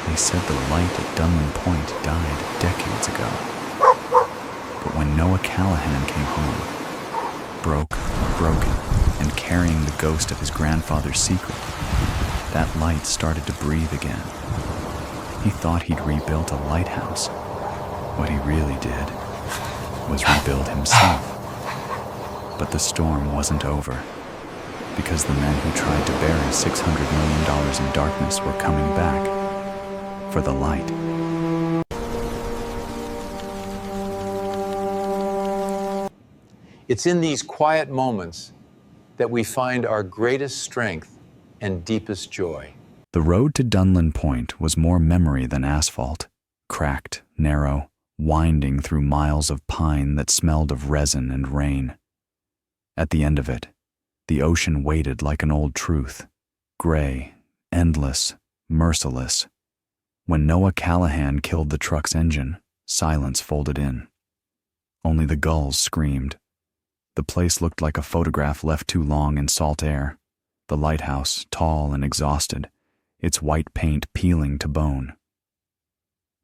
They said the light at Dunlin Point died decades ago. But when Noah Callahan came home, broken, and carrying the ghost of his grandfather's secret, that light started to breathe again. He thought he'd rebuilt a lighthouse. What he really did was rebuild himself. But the storm wasn't over, because the men who tried to bury $600 million in darkness were coming back for the light. It's in these quiet moments that we find our greatest strength and deepest joy. The road to Dunlin Point was more memory than asphalt, cracked, narrow, winding through miles of pine that smelled of resin and rain. At the end of it, the ocean waited like an old truth, gray, endless, merciless. When Noah Callahan killed the truck's engine, silence folded in. Only the gulls screamed. The place looked like a photograph left too long in salt air. The lighthouse, tall and exhausted, its white paint peeling to bone.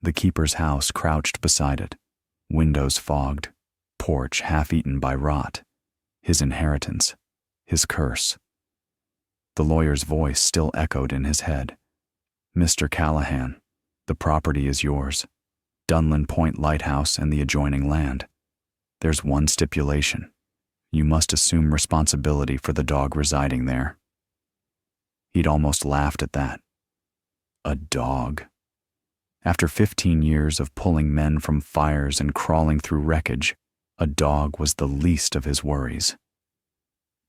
The keeper's house crouched beside it, windows fogged, porch half-eaten by rot, his inheritance, his curse. The lawyer's voice still echoed in his head. "Mr. Callahan, the property is yours, Dunlin Point Lighthouse and the adjoining land. There's one stipulation. You must assume responsibility for the dog residing there." He'd almost laughed at that. A dog. After 15 years of pulling men from fires and crawling through wreckage, a dog was the least of his worries.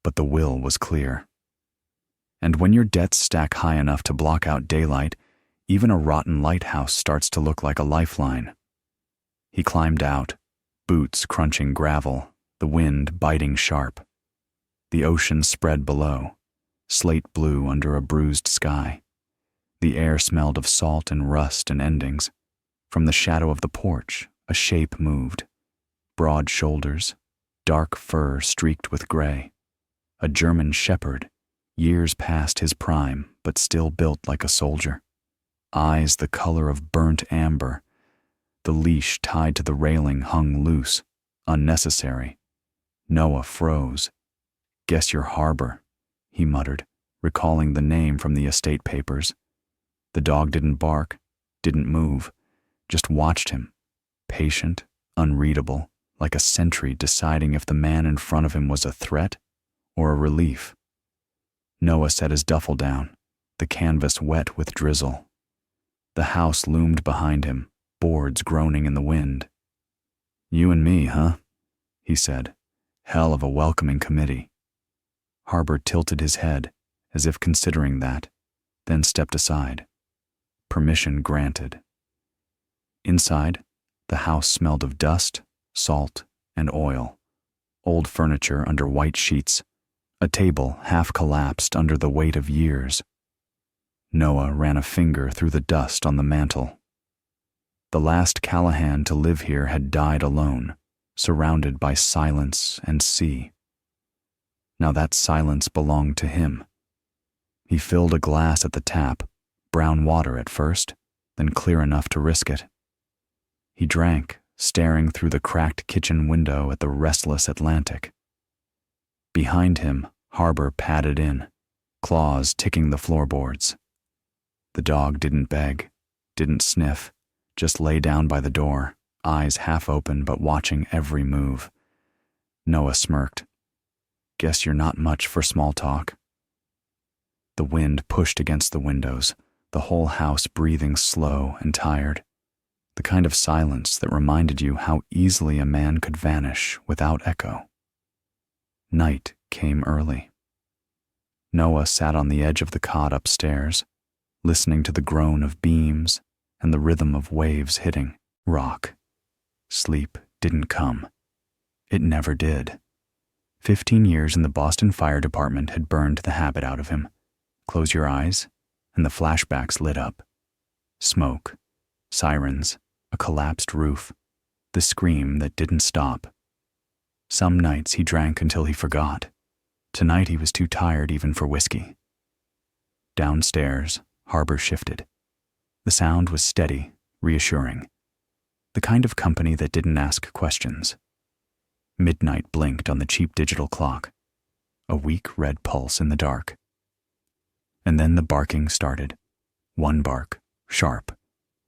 But the will was clear. And when your debts stack high enough to block out daylight, even a rotten lighthouse starts to look like a lifeline. He climbed out, boots crunching gravel, the wind biting sharp. The ocean spread below, slate blue under a bruised sky. The air smelled of salt and rust and endings. From the shadow of the porch, a shape moved. Broad shoulders, dark fur streaked with gray. A German shepherd, years past his prime, but still built like a soldier. Eyes the color of burnt amber. The leash tied to the railing hung loose, unnecessary. Noah froze. "Guess your harbor," he muttered, recalling the name from the estate papers. The dog didn't bark, didn't move, just watched him, patient, unreadable, like a sentry deciding if the man in front of him was a threat or a relief. Noah set his duffel down, the canvas wet with drizzle. The house loomed behind him, boards groaning in the wind. "You and me, huh?" he said. "Hell of a welcoming committee." Harbor tilted his head, as if considering that, then stepped aside. Permission granted. Inside, the house smelled of dust, salt, and oil. Old furniture under white sheets, a table half collapsed under the weight of years. Noah ran a finger through the dust on the mantel. The last Callahan to live here had died alone, surrounded by silence and sea. Now that silence belonged to him. He filled a glass at the tap, brown water at first, then clear enough to risk it. He drank, staring through the cracked kitchen window at the restless Atlantic. Behind him, Harbor padded in, claws ticking the floorboards. The dog didn't beg, didn't sniff, just lay down by the door, eyes half open but watching every move. Noah smirked. "Guess you're not much for small talk." The wind pushed against the windows, the whole house breathing slow and tired. The kind of silence that reminded you how easily a man could vanish without echo. Night came early. Noah sat on the edge of the cot upstairs, listening to the groan of beams and the rhythm of waves hitting rock. Sleep didn't come. It never did. 15 years in the Boston Fire Department had burned the habit out of him. Close your eyes, and the flashbacks lit up. Smoke, sirens, a collapsed roof, the scream that didn't stop. Some nights he drank until he forgot. Tonight he was too tired even for whiskey. Downstairs, Harbor shifted. The sound was steady, reassuring. The kind of company that didn't ask questions. Midnight blinked on the cheap digital clock, a weak red pulse in the dark. And then the barking started. One bark, sharp,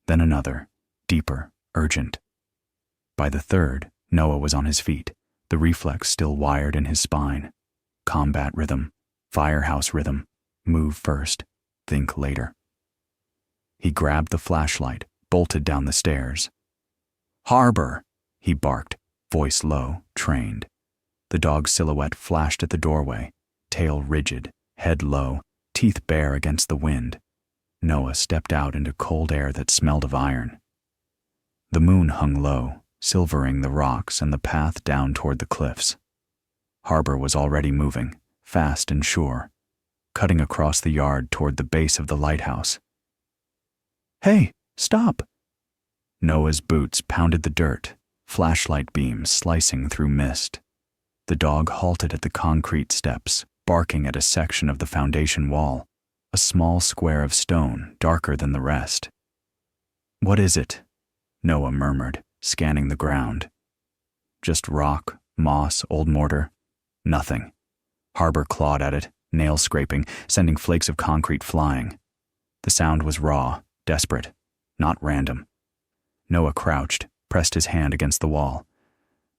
then another, deeper, urgent. By the third, Noah was on his feet, the reflex still wired in his spine. Combat rhythm, firehouse rhythm, move first, think later. He grabbed the flashlight, bolted down the stairs. "Harbor!" he barked, voice low, trained. The dog's silhouette flashed at the doorway, tail rigid, head low, teeth bare against the wind. Noah stepped out into cold air that smelled of iron. The moon hung low, silvering the rocks and the path down toward the cliffs. Harbor was already moving, fast and sure, cutting across the yard toward the base of the lighthouse. "Hey, stop!" Noah's boots pounded the dirt, flashlight beams slicing through mist. The dog halted at the concrete steps, barking at a section of the foundation wall, a small square of stone darker than the rest. "What is it?" Noah murmured, scanning the ground. "Just rock, moss, old mortar. Nothing." Harbor clawed at it, nail scraping, sending flakes of concrete flying. The sound was raw, desperate, not random. Noah crouched, pressed his hand against the wall.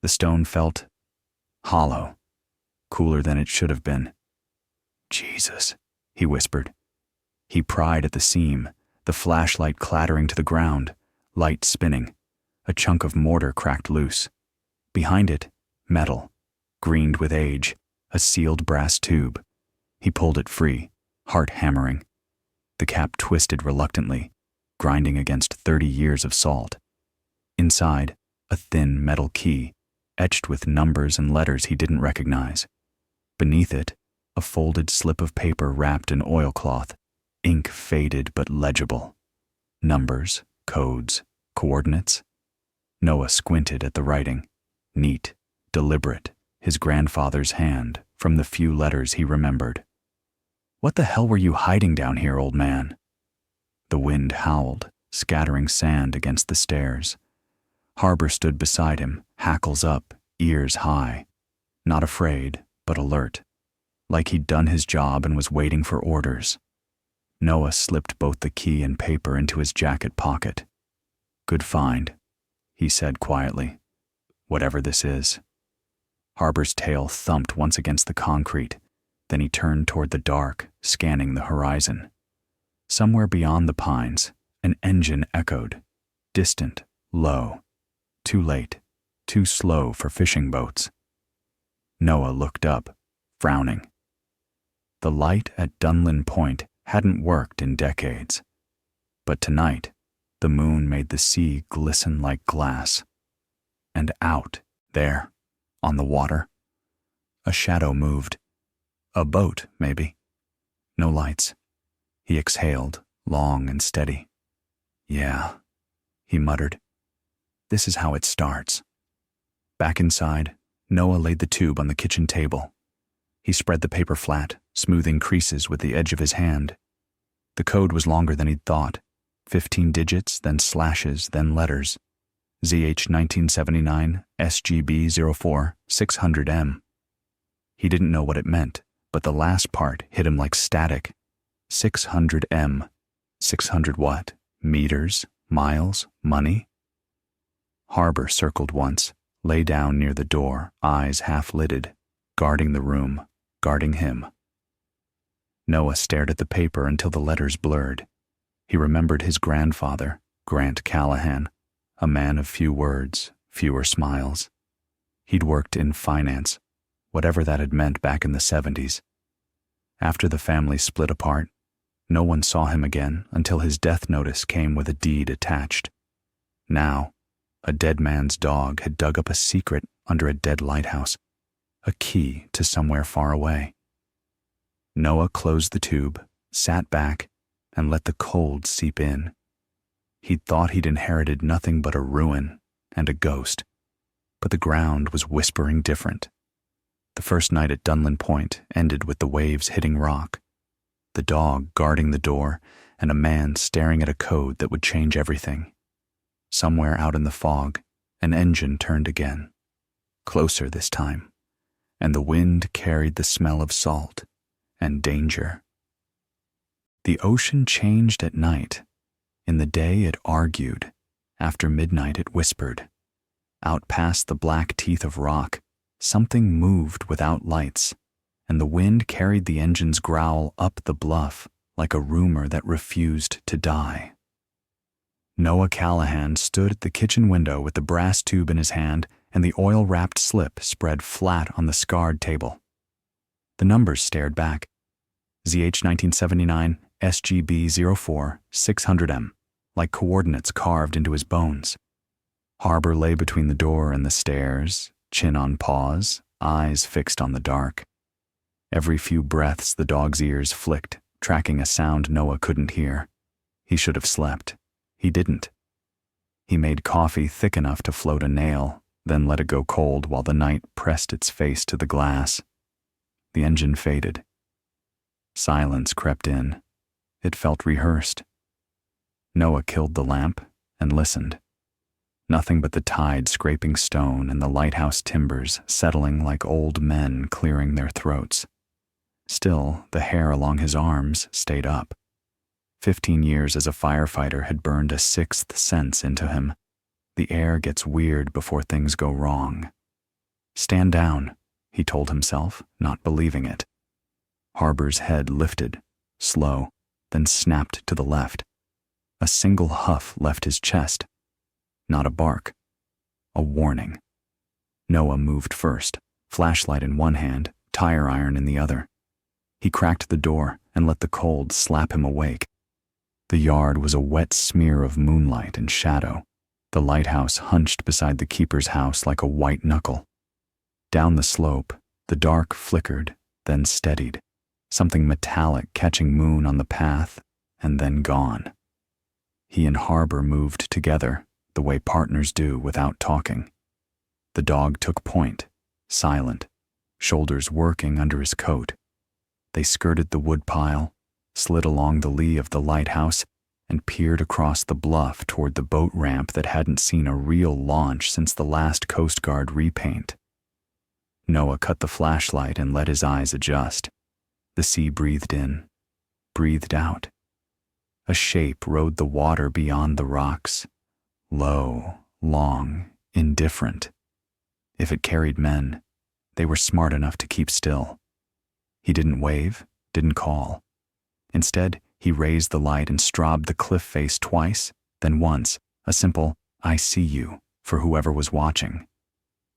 The stone felt hollow, cooler than it should have been. "Jesus," he whispered. He pried at the seam, the flashlight clattering to the ground, light spinning. A chunk of mortar cracked loose. Behind it, metal, greened with age, a sealed brass tube. He pulled it free, heart hammering. The cap twisted reluctantly, grinding against 30 years of salt. Inside, a thin metal key, etched with numbers and letters he didn't recognize. Beneath it, a folded slip of paper wrapped in oilcloth, ink faded but legible. Numbers, codes, coordinates. Noah squinted at the writing, neat, deliberate, his grandfather's hand, from the few letters he remembered. "What the hell were you hiding down here, old man?" The wind howled, scattering sand against the stairs. Harbor stood beside him, hackles up, ears high. Not afraid, but alert, like he'd done his job and was waiting for orders. Noah slipped both the key and paper into his jacket pocket. "Good find," he said quietly. "Whatever this is." Harbor's tail thumped once against the concrete, then he turned toward the dark, scanning the horizon. Somewhere beyond the pines, an engine echoed, distant, low, too late, too slow for fishing boats. Noah looked up, frowning. The light at Dunlin Point hadn't worked in decades. But tonight, the moon made the sea glisten like glass. And out, there, on the water, a shadow moved. A boat, maybe. No lights. He exhaled, long and steady. "Yeah," he muttered. "This is how it starts." Back inside, Noah laid the tube on the kitchen table. He spread the paper flat, smoothing creases with the edge of his hand. The code was longer than he'd thought. 15 digits, then slashes, then letters. ZH 1979, SGB 04, 600M. He didn't know what it meant, but the last part hit him like static. 600M. 600 what? Meters? Miles? Money? Harbor circled once, lay down near the door, eyes half-lidded, guarding the room, guarding him. Noah stared at the paper until the letters blurred. He remembered his grandfather, Grant Callahan, a man of few words, fewer smiles. He'd worked in finance, whatever that had meant back in the 70s. After the family split apart, no one saw him again until his death notice came with a deed attached. Now, a dead man's dog had dug up a secret under a dead lighthouse, a key to somewhere far away. Noah closed the tube, sat back, and let the cold seep in. He'd thought he'd inherited nothing but a ruin and a ghost, but the ground was whispering different. The first night at Dunlin Point ended with the waves hitting rock, the dog guarding the door, and a man staring at a code that would change everything. Somewhere out in the fog, an engine turned again, closer this time, and the wind carried the smell of salt and danger. The ocean changed at night. In the day it argued. After midnight it whispered. Out past the black teeth of rock, something moved without lights, and the wind carried the engine's growl up the bluff like a rumor that refused to die. Noah Callahan stood at the kitchen window with the brass tube in his hand and the oil-wrapped slip spread flat on the scarred table. The numbers stared back. ZH 1979, SGB 04, 600M, like coordinates carved into his bones. Harbor lay between the door and the stairs, chin on paws, eyes fixed on the dark. Every few breaths the dog's ears flicked, tracking a sound Noah couldn't hear. He should have slept. He didn't. He made coffee thick enough to float a nail, then let it go cold while the night pressed its face to the glass. The engine faded. Silence crept in. It felt rehearsed. Noah killed the lamp and listened. Nothing but the tide scraping stone and the lighthouse timbers settling like old men clearing their throats. Still, the hair along his arms stayed up. 15 years as a firefighter had burned a sixth sense into him. The air gets weird before things go wrong. Stand down, he told himself, not believing it. Harbor's head lifted, slow, then snapped to the left. A single huff left his chest. Not a bark. A warning. Noah moved first, flashlight in one hand, tire iron in the other. He cracked the door and let the cold slap him awake. The yard was a wet smear of moonlight and shadow. The lighthouse hunched beside the keeper's house like a white knuckle. Down the slope, the dark flickered, then steadied, something metallic catching moon on the path, and then gone. He and Harbor moved together, the way partners do without talking. The dog took point, silent, shoulders working under his coat. They skirted the woodpile, slid along the lee of the lighthouse, and peered across the bluff toward the boat ramp that hadn't seen a real launch since the last Coast Guard repaint. Noah cut the flashlight and let his eyes adjust. The sea breathed in, breathed out. A shape rode the water beyond the rocks, low, long, indifferent. If it carried men, they were smart enough to keep still. He didn't wave, didn't call. Instead, he raised the light and strobed the cliff face twice, then once, a simple, "I see you," for whoever was watching.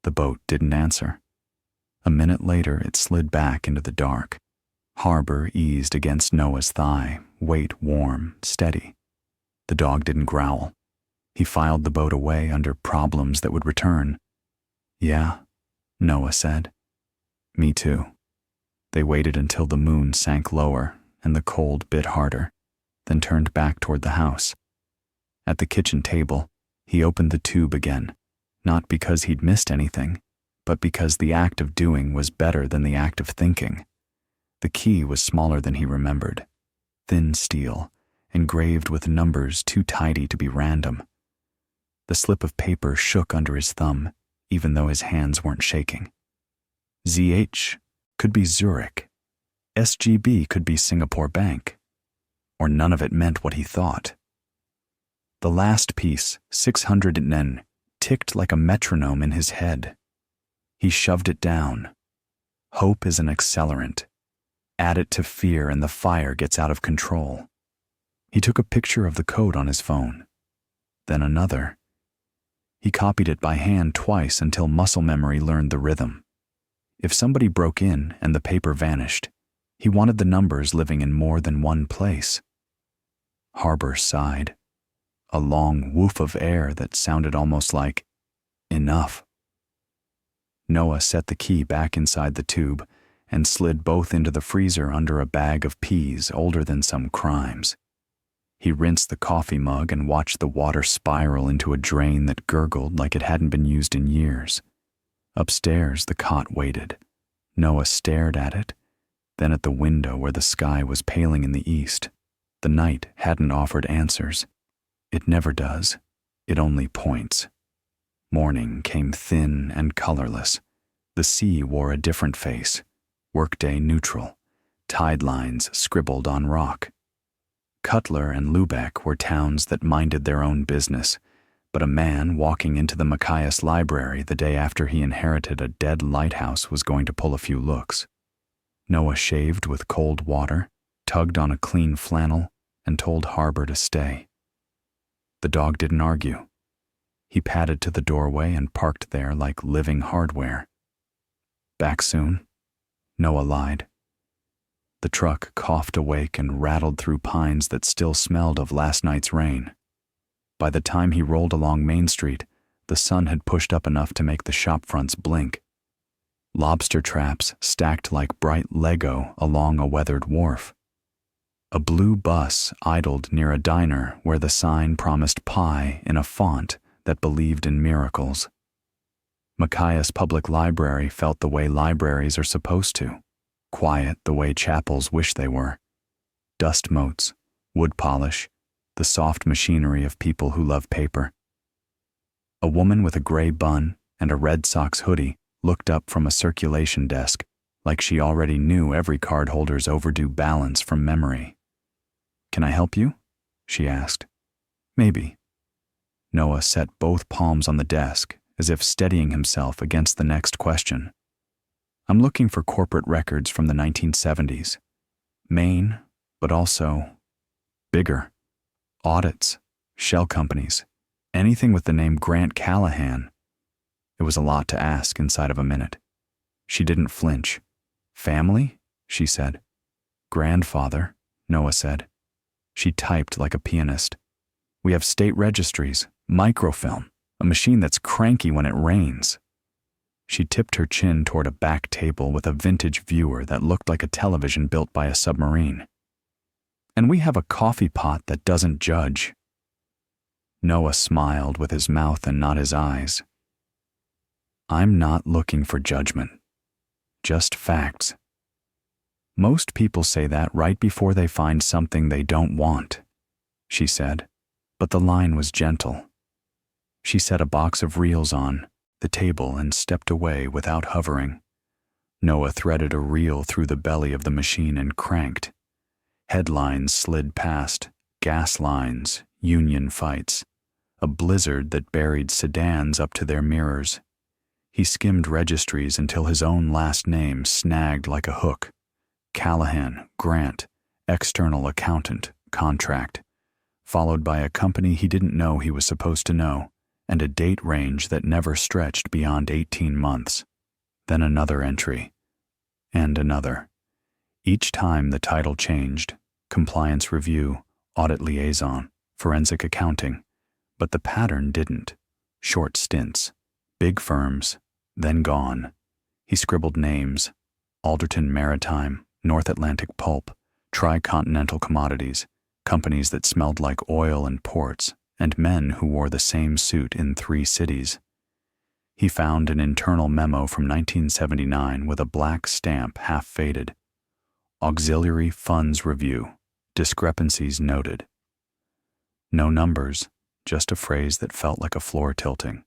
The boat didn't answer. A minute later, it slid back into the dark. Harbor eased against Noah's thigh, weight warm, steady. The dog didn't growl. He filed the boat away under problems that would return. "Yeah," Noah said. "Me too." They waited until the moon sank lower and the cold bit harder, then turned back toward the house. At the kitchen table, he opened the tube again, not because he'd missed anything, but because the act of doing was better than the act of thinking. The key was smaller than he remembered, thin steel, engraved with numbers too tidy to be random. The slip of paper shook under his thumb, even though his hands weren't shaking. ZH could be Zurich. SGB could be Singapore Bank. Or none of it meant what he thought. The last piece, 600 nen, ticked like a metronome in his head. He shoved it down. Hope is an accelerant. Add it to fear and the fire gets out of control. He took a picture of the code on his phone. Then another. He copied it by hand twice until muscle memory learned the rhythm. If somebody broke in and the paper vanished, he wanted the numbers living in more than one place. Harbor sighed. A long woof of air that sounded almost like, enough. Noah set the key back inside the tube and slid both into the freezer under a bag of peas older than some crimes. He rinsed the coffee mug and watched the water spiral into a drain that gurgled like it hadn't been used in years. Upstairs, the cot waited. Noah stared at it, then at the window where the sky was paling in the east. The night hadn't offered answers. It never does. It only points. Morning came thin and colorless. The sea wore a different face, workday neutral, tide lines scribbled on rock. Cutler and Lubeck were towns that minded their own business, but a man walking into the Machias library the day after he inherited a dead lighthouse was going to pull a few looks. Noah shaved with cold water, tugged on a clean flannel, and told Harbor to stay. The dog didn't argue. He padded to the doorway and parked there like living hardware. Back soon? Noah lied. The truck coughed awake and rattled through pines that still smelled of last night's rain. By the time he rolled along Main Street, the sun had pushed up enough to make the shop fronts blink. Lobster traps stacked like bright Lego along a weathered wharf. A blue bus idled near a diner where the sign promised pie in a font that believed in miracles. Machias Public Library felt the way libraries are supposed to, quiet the way chapels wish they were. Dust motes, wood polish, the soft machinery of people who love paper. A woman with a gray bun and a Red Sox hoodie looked up from a circulation desk like she already knew every cardholder's overdue balance from memory. "Can I help you?" she asked. "Maybe." Noah set both palms on the desk as if steadying himself against the next question. "I'm looking for corporate records from the 1970s. Maine, but also bigger. Audits, shell companies, anything with the name Grant Callahan." It was a lot to ask inside of a minute. She didn't flinch. "Family?" she said. "Grandfather," Noah said. She typed like a pianist. "We have state registries, microfilm, a machine that's cranky when it rains." She tipped her chin toward a back table with a vintage viewer that looked like a television built by a submarine. "And we have a coffee pot that doesn't judge." Noah smiled with his mouth and not his eyes. "I'm not looking for judgment. Just facts. Most people say that right before they find something they don't want," she said, but the line was gentle. She set a box of reels on the table and stepped away without hovering. Noah threaded a reel through the belly of the machine and cranked. Headlines slid past, gas lines, union fights, a blizzard that buried sedans up to their mirrors. He skimmed registries until his own last name snagged like a hook. Callahan, Grant, external accountant, contract, followed by a company he didn't know he was supposed to know, and a date range that never stretched beyond 18 months. Then another entry, and another. Each time the title changed: compliance review, audit liaison, forensic accounting, but the pattern didn't. Short stints, big firms, then gone. He scribbled names: Alderton Maritime, North Atlantic Pulp, Tricontinental Commodities, companies that smelled like oil and ports, and men who wore the same suit in 3 cities. He found an internal memo from 1979 with a black stamp half faded. Auxiliary Funds Review. Discrepancies noted. No numbers, just a phrase that felt like a floor tilting.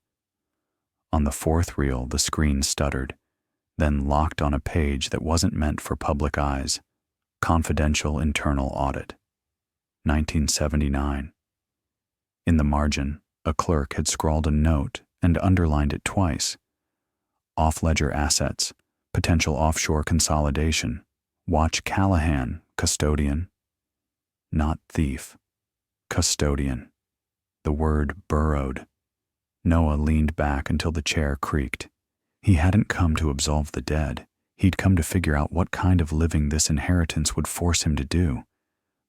On the 4th reel, the screen stuttered, then locked on a page that wasn't meant for public eyes. Confidential Internal Audit. 1979. In the margin, a clerk had scrawled a note and underlined it twice. Off-ledger assets, potential offshore consolidation. Watch Callahan, custodian. Not thief. Custodian. The word burrowed. Noah leaned back until the chair creaked. He hadn't come to absolve the dead. He'd come to figure out what kind of living this inheritance would force him to do.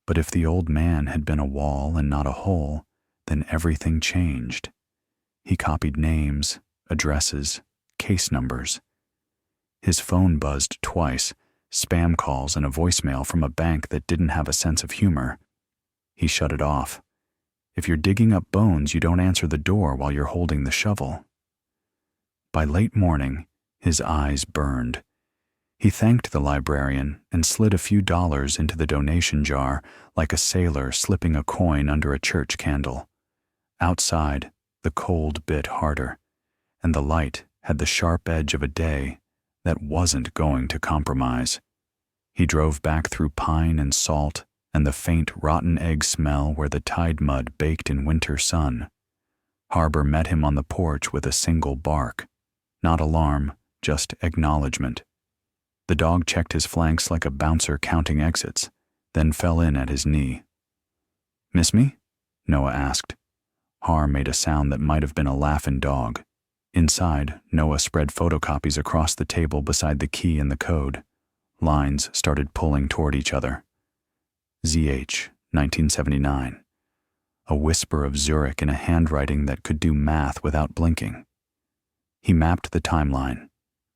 But if the old man had been a wall and not a hole, then everything changed. He copied names, addresses, case numbers. His phone buzzed twice, spam calls and a voicemail from a bank that didn't have a sense of humor. He shut it off. If you're digging up bones, you don't answer the door while you're holding the shovel. By late morning, his eyes burned. He thanked the librarian and slid a few dollars into the donation jar like a sailor slipping a coin under a church candle. Outside, the cold bit harder, and the light had the sharp edge of a day that wasn't going to compromise. He drove back through pine and salt and the faint rotten egg smell where the tide mud baked in winter sun. Harbor met him on the porch with a single bark. Not alarm, just acknowledgement. The dog checked his flanks like a bouncer counting exits, then fell in at his knee. "Miss me?" Noah asked. Har made a sound that might have been a laughing dog. Inside, Noah spread photocopies across the table beside the key and the code. Lines started pulling toward each other. ZH, 1979. A whisper of Zurich in a handwriting that could do math without blinking. He mapped the timeline,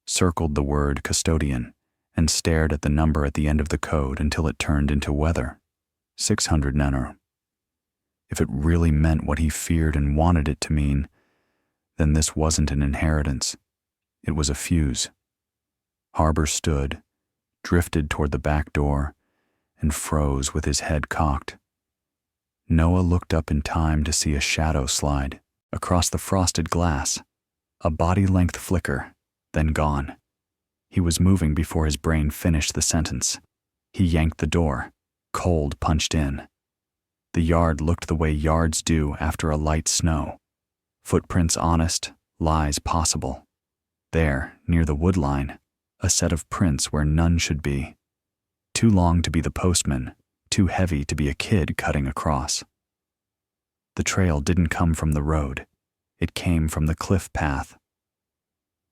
circled the word custodian, and stared at the number at the end of the code until it turned into weather. 600 Nenor. If it really meant what he feared and wanted it to mean, then this wasn't an inheritance. It was a fuse. Harbor stood, drifted toward the back door, and froze with his head cocked. Noah looked up in time to see a shadow slide across the frosted glass, a body-length flicker, then gone. He was moving before his brain finished the sentence. He yanked the door, cold punched in. The yard looked the way yards do after a light snow. Footprints honest, lies possible. There, near the wood line, a set of prints where none should be. Too long to be the postman, too heavy to be a kid cutting across. The trail didn't come from the road. It came from the cliff path.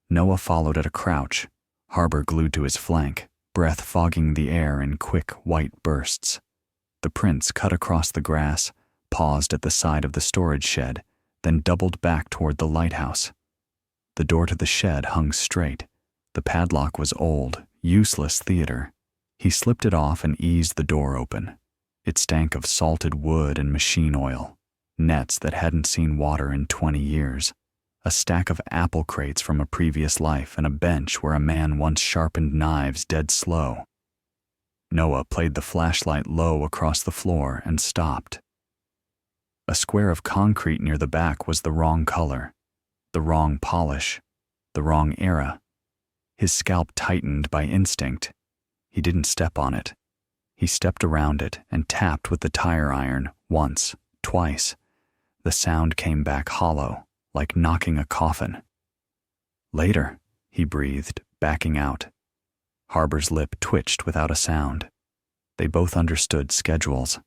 Noah followed at a crouch, Harbor glued to his flank, breath fogging the air in quick white bursts. The prints cut across the grass, paused at the side of the storage shed, then doubled back toward the lighthouse. The door to the shed hung straight. The padlock was old, useless theater. He slipped it off and eased the door open. It stank of salted wood and machine oil, nets that hadn't seen water in 20 years, a stack of apple crates from a previous life, and a bench where a man once sharpened knives dead slow. Noah played the flashlight low across the floor and stopped. A square of concrete near the back was the wrong color, the wrong polish, the wrong era. His scalp tightened by instinct. He didn't step on it. He stepped around it and tapped with the tire iron once, twice. The sound came back hollow, like knocking a coffin. "Later," he breathed, backing out. Harbor's lip twitched without a sound. They both understood schedules.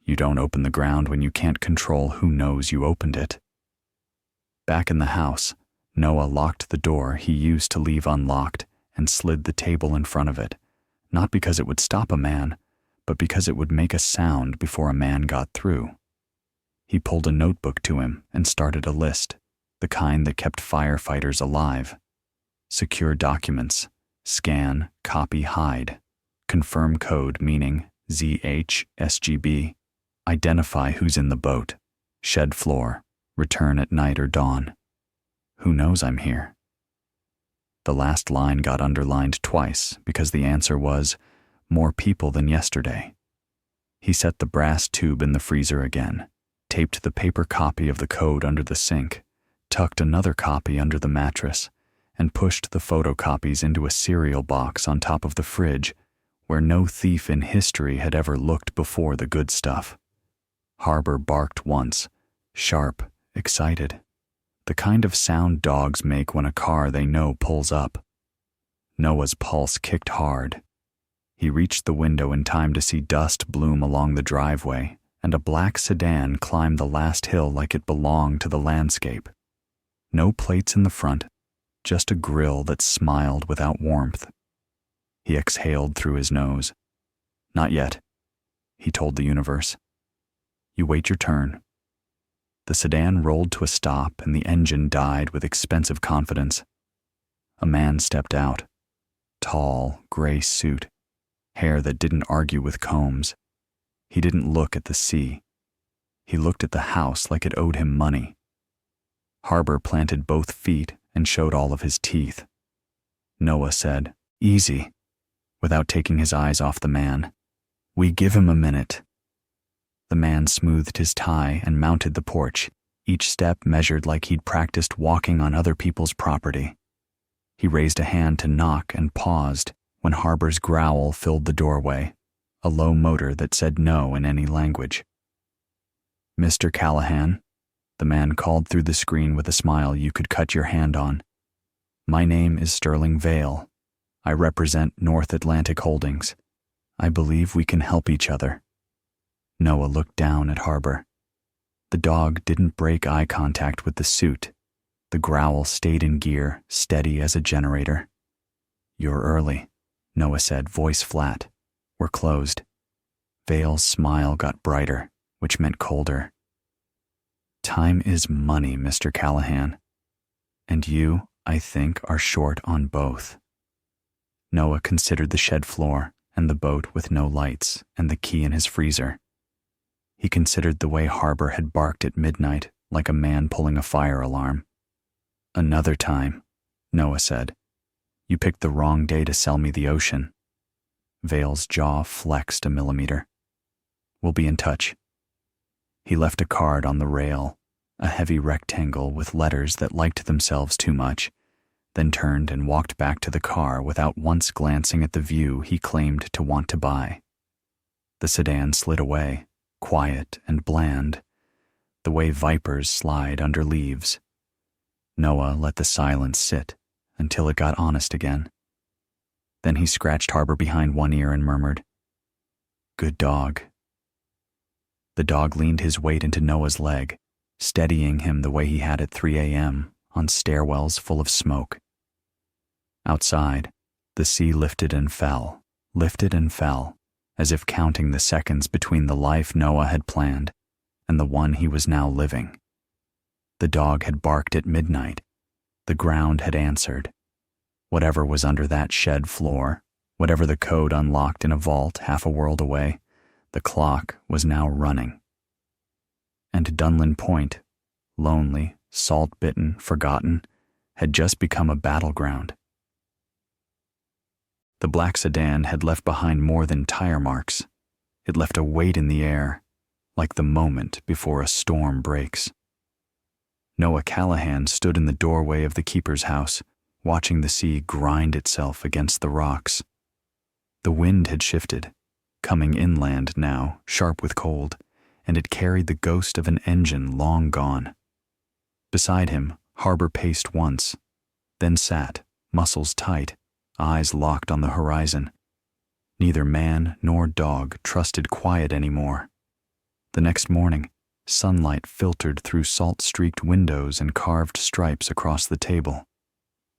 You don't open the ground when you can't control who knows you opened it. Back in the house, Noah locked the door he used to leave unlocked and slid the table in front of it, not because it would stop a man, but because it would make a sound before a man got through. He pulled a notebook to him and started a list, the kind that kept firefighters alive. Secure documents, scan, copy, hide. Confirm code meaning ZH-SGB. Identify who's in the boat. Shed floor. Return at night or dawn. Who knows I'm here? The last line got underlined twice because the answer was more people than yesterday. He set the brass tube in the freezer again, taped the paper copy of the code under the sink, tucked another copy under the mattress, and pushed the photocopies into a cereal box on top of the fridge where no thief in history had ever looked before the good stuff. Harbor barked once, sharp, excited, the kind of sound dogs make when a car they know pulls up. Noah's pulse kicked hard. He reached the window in time to see dust bloom along the driveway, and a black sedan climb the last hill like it belonged to the landscape. No plates in the front, just a grill that smiled without warmth. He exhaled through his nose. Not yet, he told the universe. You wait your turn. The sedan rolled to a stop and the engine died with expensive confidence. A man stepped out. Tall, gray suit, hair that didn't argue with combs. He didn't look at the sea. He looked at the house like it owed him money. Harbor planted both feet and showed all of his teeth. Noah said, "Easy," without taking his eyes off the man. "We give him a minute." The man smoothed his tie and mounted the porch, each step measured like he'd practiced walking on other people's property. He raised a hand to knock and paused when Harbor's growl filled the doorway, a low motor that said no in any language. "Mr. Callahan," the man called through the screen with a smile you could cut your hand on. "My name is Sterling Vale. I represent North Atlantic Holdings. I believe we can help each other." Noah looked down at Harbor. The dog didn't break eye contact with the suit. The growl stayed in gear, steady as a generator. "You're early," Noah said, voice flat. "We're closed." Vale's smile got brighter, which meant colder. "Time is money, Mr. Callahan. And you, I think, are short on both." Noah considered the shed floor and the boat with no lights and the key in his freezer. He considered the way Harbor had barked at midnight like a man pulling a fire alarm. "Another time," Noah said. "You picked the wrong day to sell me the ocean." Vale's jaw flexed a millimeter. "We'll be in touch." He left a card on the rail, a heavy rectangle with letters that liked themselves too much, then turned and walked back to the car without once glancing at the view he claimed to want to buy. The sedan slid away, quiet and bland, the way vipers slide under leaves. Noah let the silence sit until it got honest again. Then he scratched Harbor behind one ear and murmured, "Good dog." The dog leaned his weight into Noah's leg, steadying him the way he had at 3 a.m. on stairwells full of smoke. Outside, the sea lifted and fell, as if counting the seconds between the life Noah had planned and the one he was now living. The dog had barked at midnight. The ground had answered. Whatever was under that shed floor, whatever the code unlocked in a vault half a world away, the clock was now running. And Dunlin Point, lonely, salt-bitten, forgotten, had just become a battleground. The black sedan had left behind more than tire marks. It left a weight in the air, like the moment before a storm breaks. Noah Callahan stood in the doorway of the keeper's house, watching the sea grind itself against the rocks. The wind had shifted, coming inland now, sharp with cold, and it carried the ghost of an engine long gone. Beside him, Harbor paced once, then sat, muscles tight, eyes locked on the horizon. Neither man nor dog trusted quiet anymore. The next morning, sunlight filtered through salt-streaked windows and carved stripes across the table.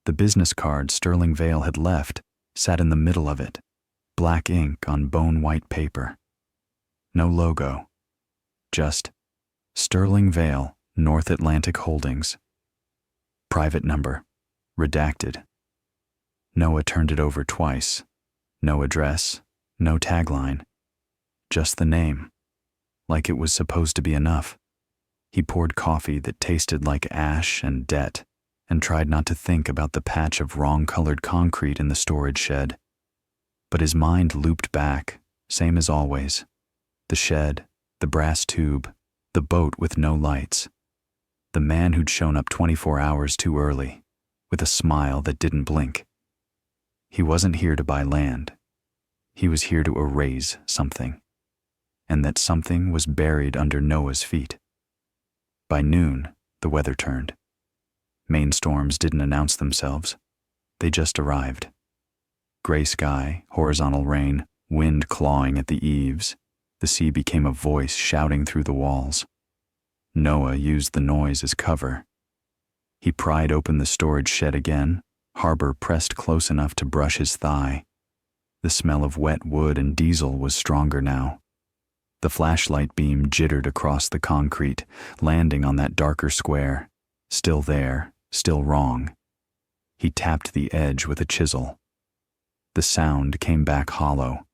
The business card Sterling Vale had left sat in the middle of it, black ink on bone-white paper. No logo, just Sterling Vale, North Atlantic Holdings. Private number, redacted. Noah turned it over twice. No address, no tagline, just the name, like it was supposed to be enough. He poured coffee that tasted like ash and debt and tried not to think about the patch of wrong-colored concrete in the storage shed. But his mind looped back, same as always. The shed, the brass tube, the boat with no lights. The man who'd shown up 24 hours too early, with a smile that didn't blink. He wasn't here to buy land. He was here to erase something. And that something was buried under Noah's feet. By noon, the weather turned. Main storms didn't announce themselves. They just arrived. Gray sky, horizontal rain, wind clawing at the eaves. The sea became a voice shouting through the walls. Noah used the noise as cover. He pried open the storage shed again, Harbor pressed close enough to brush his thigh. The smell of wet wood and diesel was stronger now. The flashlight beam jittered across the concrete, landing on that darker square. Still there, still wrong. He tapped the edge with a chisel. The sound came back hollow.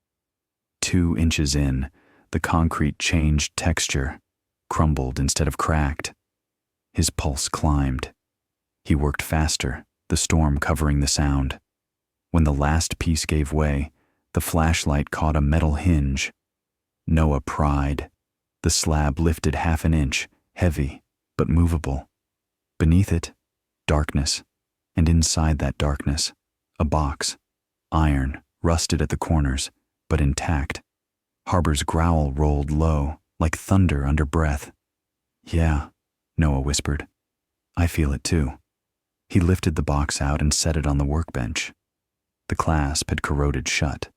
2 inches in, the concrete changed texture, crumbled instead of cracked. His pulse climbed. He worked faster, the storm covering the sound. When the last piece gave way, The flashlight caught a metal hinge. Noah pried. The slab lifted half an inch, heavy, but movable. Beneath it, darkness, and inside that darkness, a box, iron, rusted at the corners, but intact. Harbor's growl rolled low, like thunder under breath. "Yeah," Noah whispered. "I feel it too." He lifted the box out and set it on the workbench. The clasp had corroded shut.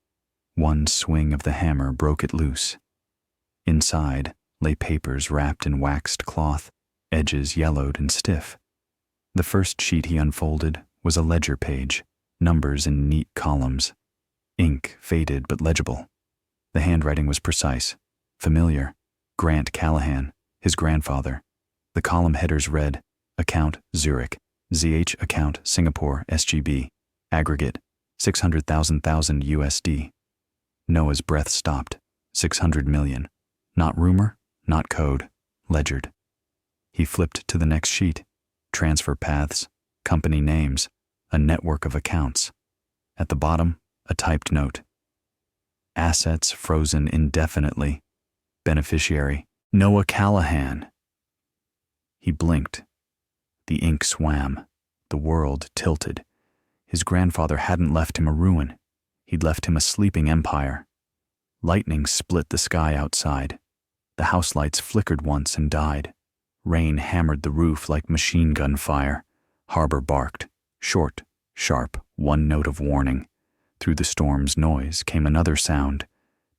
One swing of the hammer broke it loose. Inside lay papers wrapped in waxed cloth, edges yellowed and stiff. The first sheet he unfolded was a ledger page, numbers in neat columns. Ink faded but legible. The handwriting was precise, familiar. Grant Callahan, his grandfather. The column headers read, Account Zurich, ZH Account Singapore SGB, Aggregate 600,000 USD. Noah's breath stopped. 600 million. Not rumor, not code, ledgered. He flipped to the next sheet. Transfer paths, company names, a network of accounts. At the bottom, a typed note. Assets frozen indefinitely. Beneficiary, Noah Callahan. He blinked. The ink swam. The world tilted. His grandfather hadn't left him a ruin. He'd left him a sleeping empire. Lightning split the sky outside. The house lights flickered once and died. Rain hammered the roof like machine gun fire. Harbor barked. Short, sharp, one note of warning. Through the storm's noise came another sound.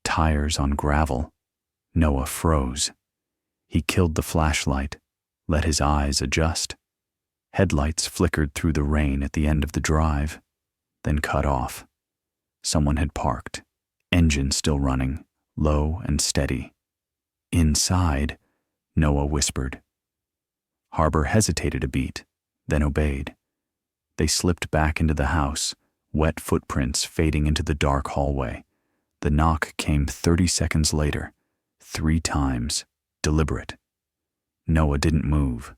Tires on gravel. Noah froze. He killed the flashlight, let his eyes adjust. Headlights flickered through the rain at the end of the drive, then cut off. Someone had parked, engine still running, low and steady. Inside, Noah whispered. Harbor hesitated a beat, then obeyed. They slipped back into the house, wet footprints fading into the dark hallway. The knock came 30 seconds later, 3 times, deliberate. Noah didn't move.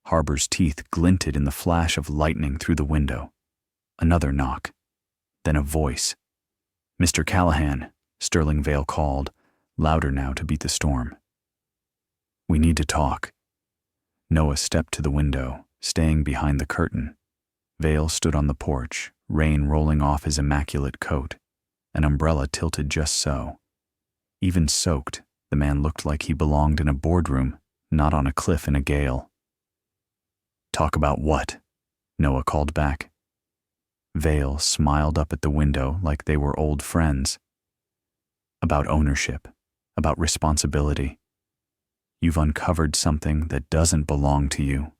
Harbor's teeth glinted in the flash of lightning through the window. Another knock. Then a voice. "Mr. Callahan," Sterling Vale called, louder now to beat the storm. "We need to talk." Noah stepped to the window, staying behind the curtain. Vale stood on the porch, rain rolling off his immaculate coat, an umbrella tilted just so. Even soaked, the man looked like he belonged in a boardroom, not on a cliff in a gale. "Talk about what?" Noah called back. Vale smiled up at the window like they were old friends. "About ownership, about responsibility. You've uncovered something that doesn't belong to you."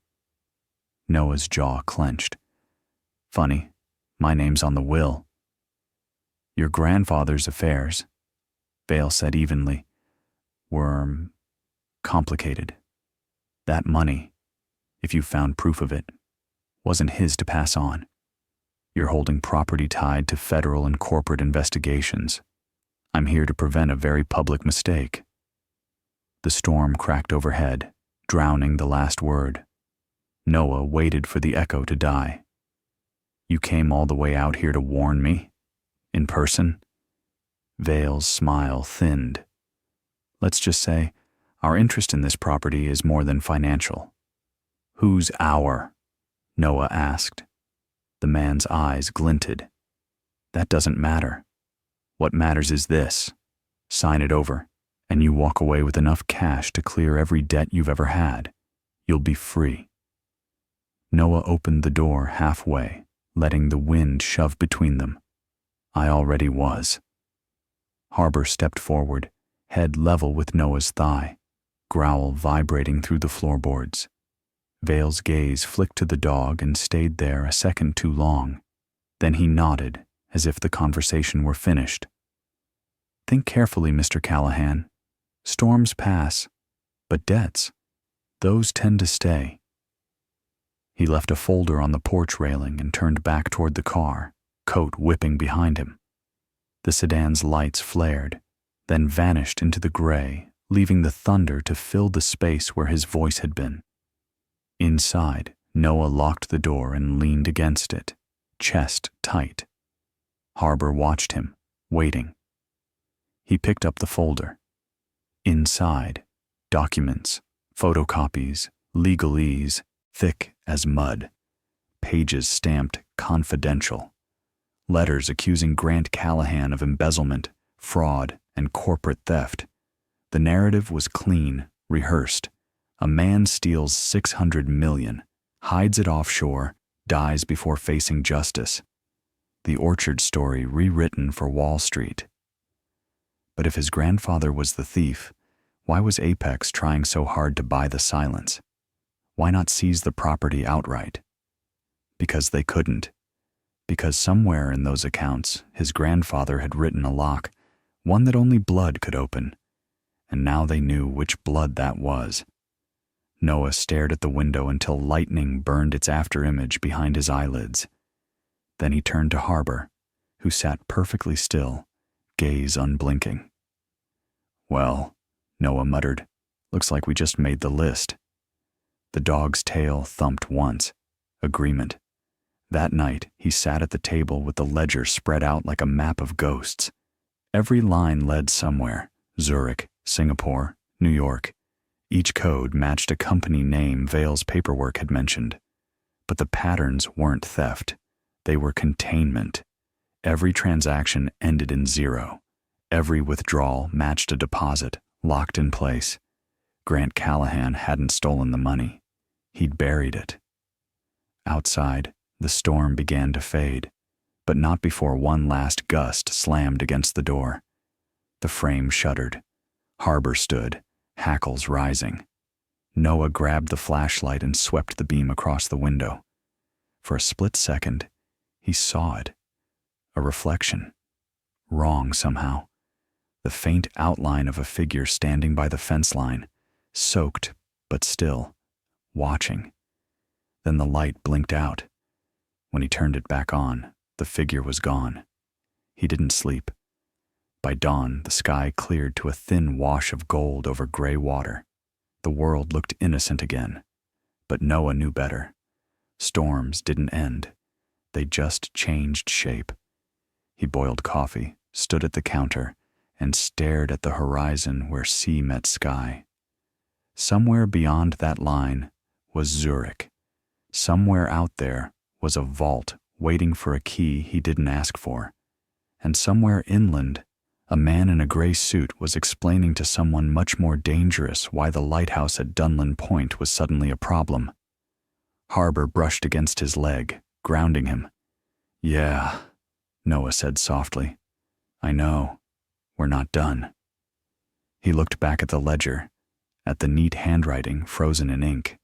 Noah's jaw clenched. "Funny, my name's on the will." "Your grandfather's affairs," Vale said evenly, "were complicated. That money, if you found proof of it, wasn't his to pass on. You're holding property tied to federal and corporate investigations. I'm here to prevent a very public mistake." The storm cracked overhead, drowning the last word. Noah waited for the echo to die. "You came all the way out here to warn me? In person?" Vale's smile thinned. "Let's just say, our interest in this property is more than financial." "Who's our?" Noah asked. The man's eyes glinted. "That doesn't matter. What matters is this. Sign it over, and you walk away with enough cash to clear every debt you've ever had. You'll be free." Noah opened the door halfway, letting the wind shove between them. "I already was." Harbor stepped forward, head level with Noah's thigh, growl vibrating through the floorboards. Vale's gaze flicked to the dog and stayed there a second too long. Then he nodded, as if the conversation were finished. "Think carefully, Mr. Callahan. Storms pass, but debts, those tend to stay." He left a folder on the porch railing and turned back toward the car, coat whipping behind him. The sedan's lights flared, then vanished into the gray, leaving the thunder to fill the space where his voice had been. Inside, Noah locked the door and leaned against it, chest tight. Harbor watched him, waiting. He picked up the folder. Inside, documents, photocopies, legalese, thick as mud, pages stamped confidential, letters accusing Grant Callahan of embezzlement, fraud, and corporate theft. The narrative was clean, rehearsed. A man steals $600 million, hides it offshore, dies before facing justice. The Orchard story rewritten for Wall Street. But if his grandfather was the thief, why was Apex trying so hard to buy the silence? Why not seize the property outright? Because they couldn't. Because somewhere in those accounts, his grandfather had written a lock, one that only blood could open. And now they knew which blood that was. Noah stared at the window until lightning burned its afterimage behind his eyelids. Then he turned to Harbor, who sat perfectly still, gaze unblinking. "Well," Noah muttered, "looks like we just made the list." The dog's tail thumped once. Agreement. That night, he sat at the table with the ledger spread out like a map of ghosts. Every line led somewhere: Zurich, Singapore, New York. Each code matched a company name Vale's paperwork had mentioned. But the patterns weren't theft. They were containment. Every transaction ended in zero. Every withdrawal matched a deposit, locked in place. Grant Callahan hadn't stolen the money. He'd buried it. Outside, the storm began to fade, but not before one last gust slammed against the door. The frame shuddered. Harbor stood, hackles rising. Noah grabbed the flashlight and swept the beam across the window. For a split second, he saw it. A reflection. Wrong somehow. The faint outline of a figure standing by the fence line, soaked but still, watching. Then the light blinked out. When he turned it back on, the figure was gone. He didn't sleep. By dawn, the sky cleared to a thin wash of gold over gray water. The world looked innocent again. But Noah knew better. Storms didn't end. They just changed shape. He boiled coffee, stood at the counter, and stared at the horizon where sea met sky. Somewhere beyond that line was Zurich. Somewhere out there was a vault waiting for a key he didn't ask for. And somewhere inland, a man in a gray suit was explaining to someone much more dangerous why the lighthouse at Dunlin Point was suddenly a problem. Harbor brushed against his leg, grounding him. "Yeah," Noah said softly. "I know. We're not done." He looked back at the ledger, at the neat handwriting frozen in ink.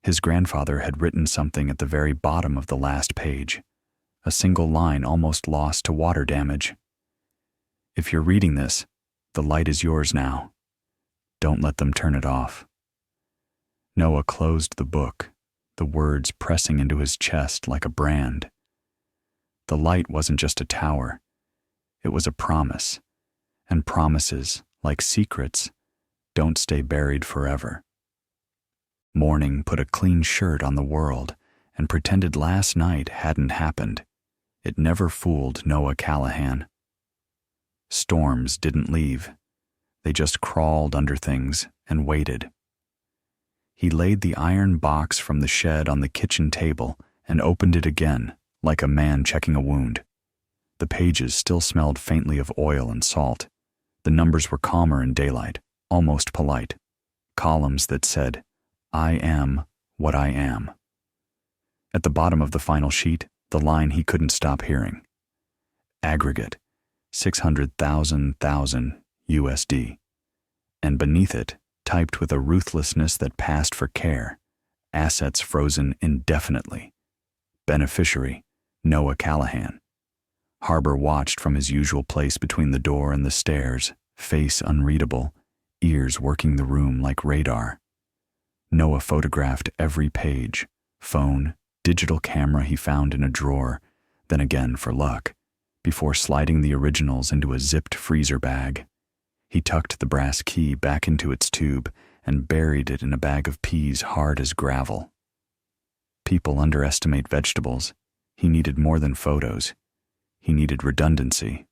His grandfather had written something at the very bottom of the last page, a single line almost lost to water damage. "If you're reading this, the light is yours now. Don't let them turn it off." Noah closed the book, the words pressing into his chest like a brand. The light wasn't just a tower. It was a promise. And promises, like secrets, don't stay buried forever. Morning put a clean shirt on the world and pretended last night hadn't happened. It never fooled Noah Callahan. Storms didn't leave. They just crawled under things and waited. He laid the iron box from the shed on the kitchen table and opened it again, like a man checking a wound. The pages still smelled faintly of oil and salt. The numbers were calmer in daylight, almost polite. Columns that said, "I am what I am." At the bottom of the final sheet, the line he couldn't stop hearing. Aggregate, 600,000 USD. And beneath it, typed with a ruthlessness that passed for care, assets frozen indefinitely. Beneficiary, Noah Callahan. Harbor watched from his usual place between the door and the stairs, face unreadable, ears working the room like radar. Noah photographed every page, phone, digital camera he found in a drawer, then again for luck, before sliding the originals into a zipped freezer bag. He tucked the brass key back into its tube and buried it in a bag of peas hard as gravel. People underestimate vegetables. He needed more than photos. He needed redundancy.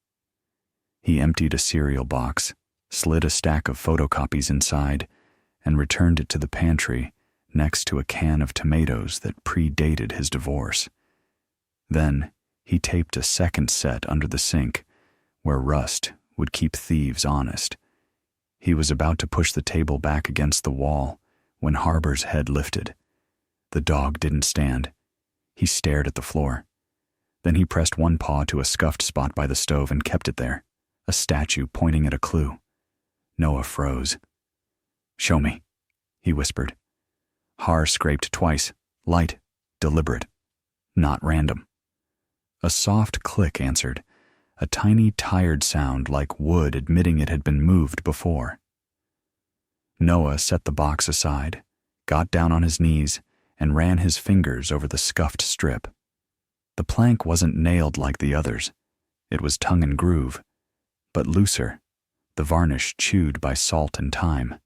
He emptied a cereal box, slid a stack of photocopies inside, and returned it to the pantry next to a can of tomatoes that predated his divorce. Then he taped a second set under the sink, where rust would keep thieves honest. He was about to push the table back against the wall when Harbor's head lifted. The dog didn't stand. He stared at the floor. Then he pressed one paw to a scuffed spot by the stove and kept it there, a statue pointing at a clue. Noah froze. "Show me," he whispered. Har scraped twice, light, deliberate, not random. A soft click answered, a tiny tired sound like wood admitting it had been moved before. Noah set the box aside, got down on his knees, and ran his fingers over the scuffed strip. The plank wasn't nailed like the others. It was tongue and groove, but looser, the varnish chewed by salt and time.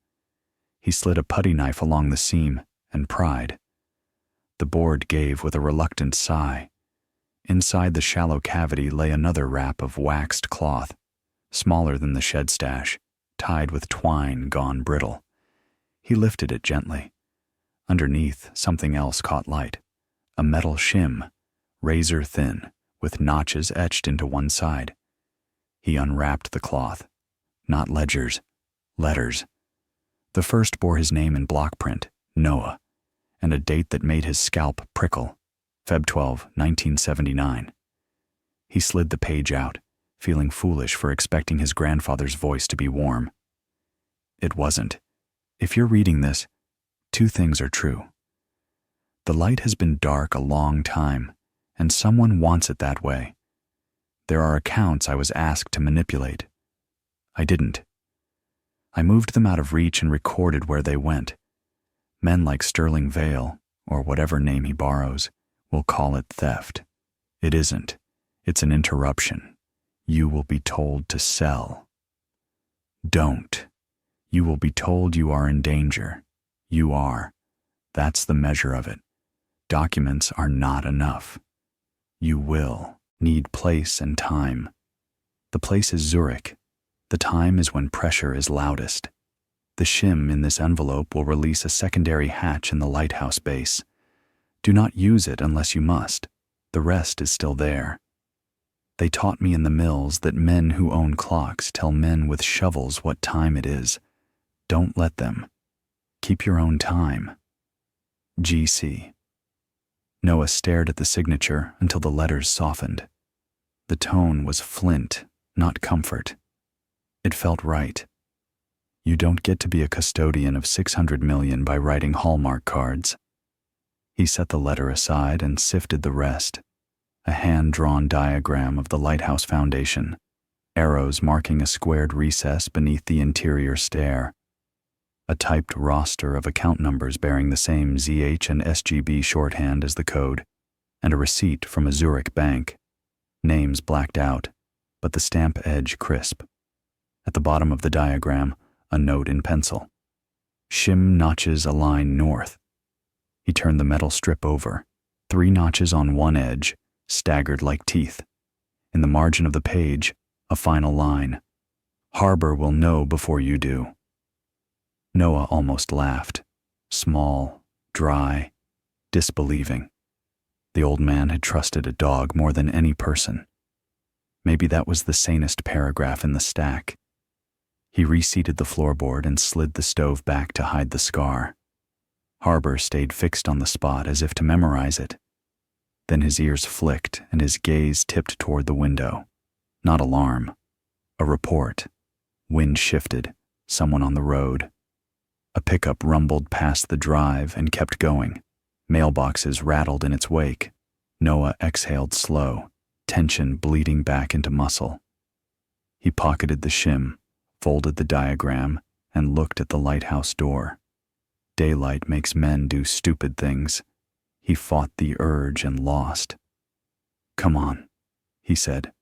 He slid a putty knife along the seam and pried. The board gave with a reluctant sigh. Inside the shallow cavity lay another wrap of waxed cloth, smaller than the shed stash, tied with twine gone brittle. He lifted it gently. Underneath, something else caught light, a metal shim, razor thin, with notches etched into one side. He unwrapped the cloth. Not ledgers, letters. The first bore his name in block print, Noah, and a date that made his scalp prickle, Feb 12, 1979. He slid the page out, feeling foolish for expecting his grandfather's voice to be warm. It wasn't. If you're reading this, two things are true. The light has been dark a long time, and someone wants it that way. There are accounts I was asked to manipulate. I didn't. I moved them out of reach and recorded where they went. Men like Sterling Vale, or whatever name he borrows, will call it theft. It isn't. It's an interruption. You will be told to sell. Don't. You will be told you are in danger. You are. That's the measure of it. Documents are not enough. You will need place and time. The place is Zurich. The time is when pressure is loudest. The shim in this envelope will release a secondary hatch in the lighthouse base. Do not use it unless you must. The rest is still there. They taught me in the mills that men who own clocks tell men with shovels what time it is. Don't let them. Keep your own time. GC. Noah stared at the signature until the letters softened. The tone was flint, not comfort. It felt right. You don't get to be a custodian of 600 million by writing Hallmark cards. He set the letter aside and sifted the rest. A hand-drawn diagram of the Lighthouse Foundation, arrows marking a squared recess beneath the interior stair, a typed roster of account numbers bearing the same ZH and SGB shorthand as the code, and a receipt from a Zurich bank. Names blacked out, but the stamp edge crisp. At the bottom of the diagram, a note in pencil. Shim notches align north. He turned the metal strip over. 3 notches on one edge, staggered like teeth. In the margin of the page, a final line. Harbor will know before you do. Noah almost laughed. Small, dry, disbelieving. The old man had trusted a dog more than any person. Maybe that was the sanest paragraph in the stack. He reseated the floorboard and slid the stove back to hide the scar. Harbor stayed fixed on the spot as if to memorize it. Then his ears flicked and his gaze tipped toward the window. Not alarm. A report. Wind shifted. Someone on the road. A pickup rumbled past the drive and kept going. Mailboxes rattled in its wake. Noah exhaled slow, tension bleeding back into muscle. He pocketed the shim, folded the diagram, and looked at the lighthouse door. Daylight makes men do stupid things. He fought the urge and lost. "Come on," he said.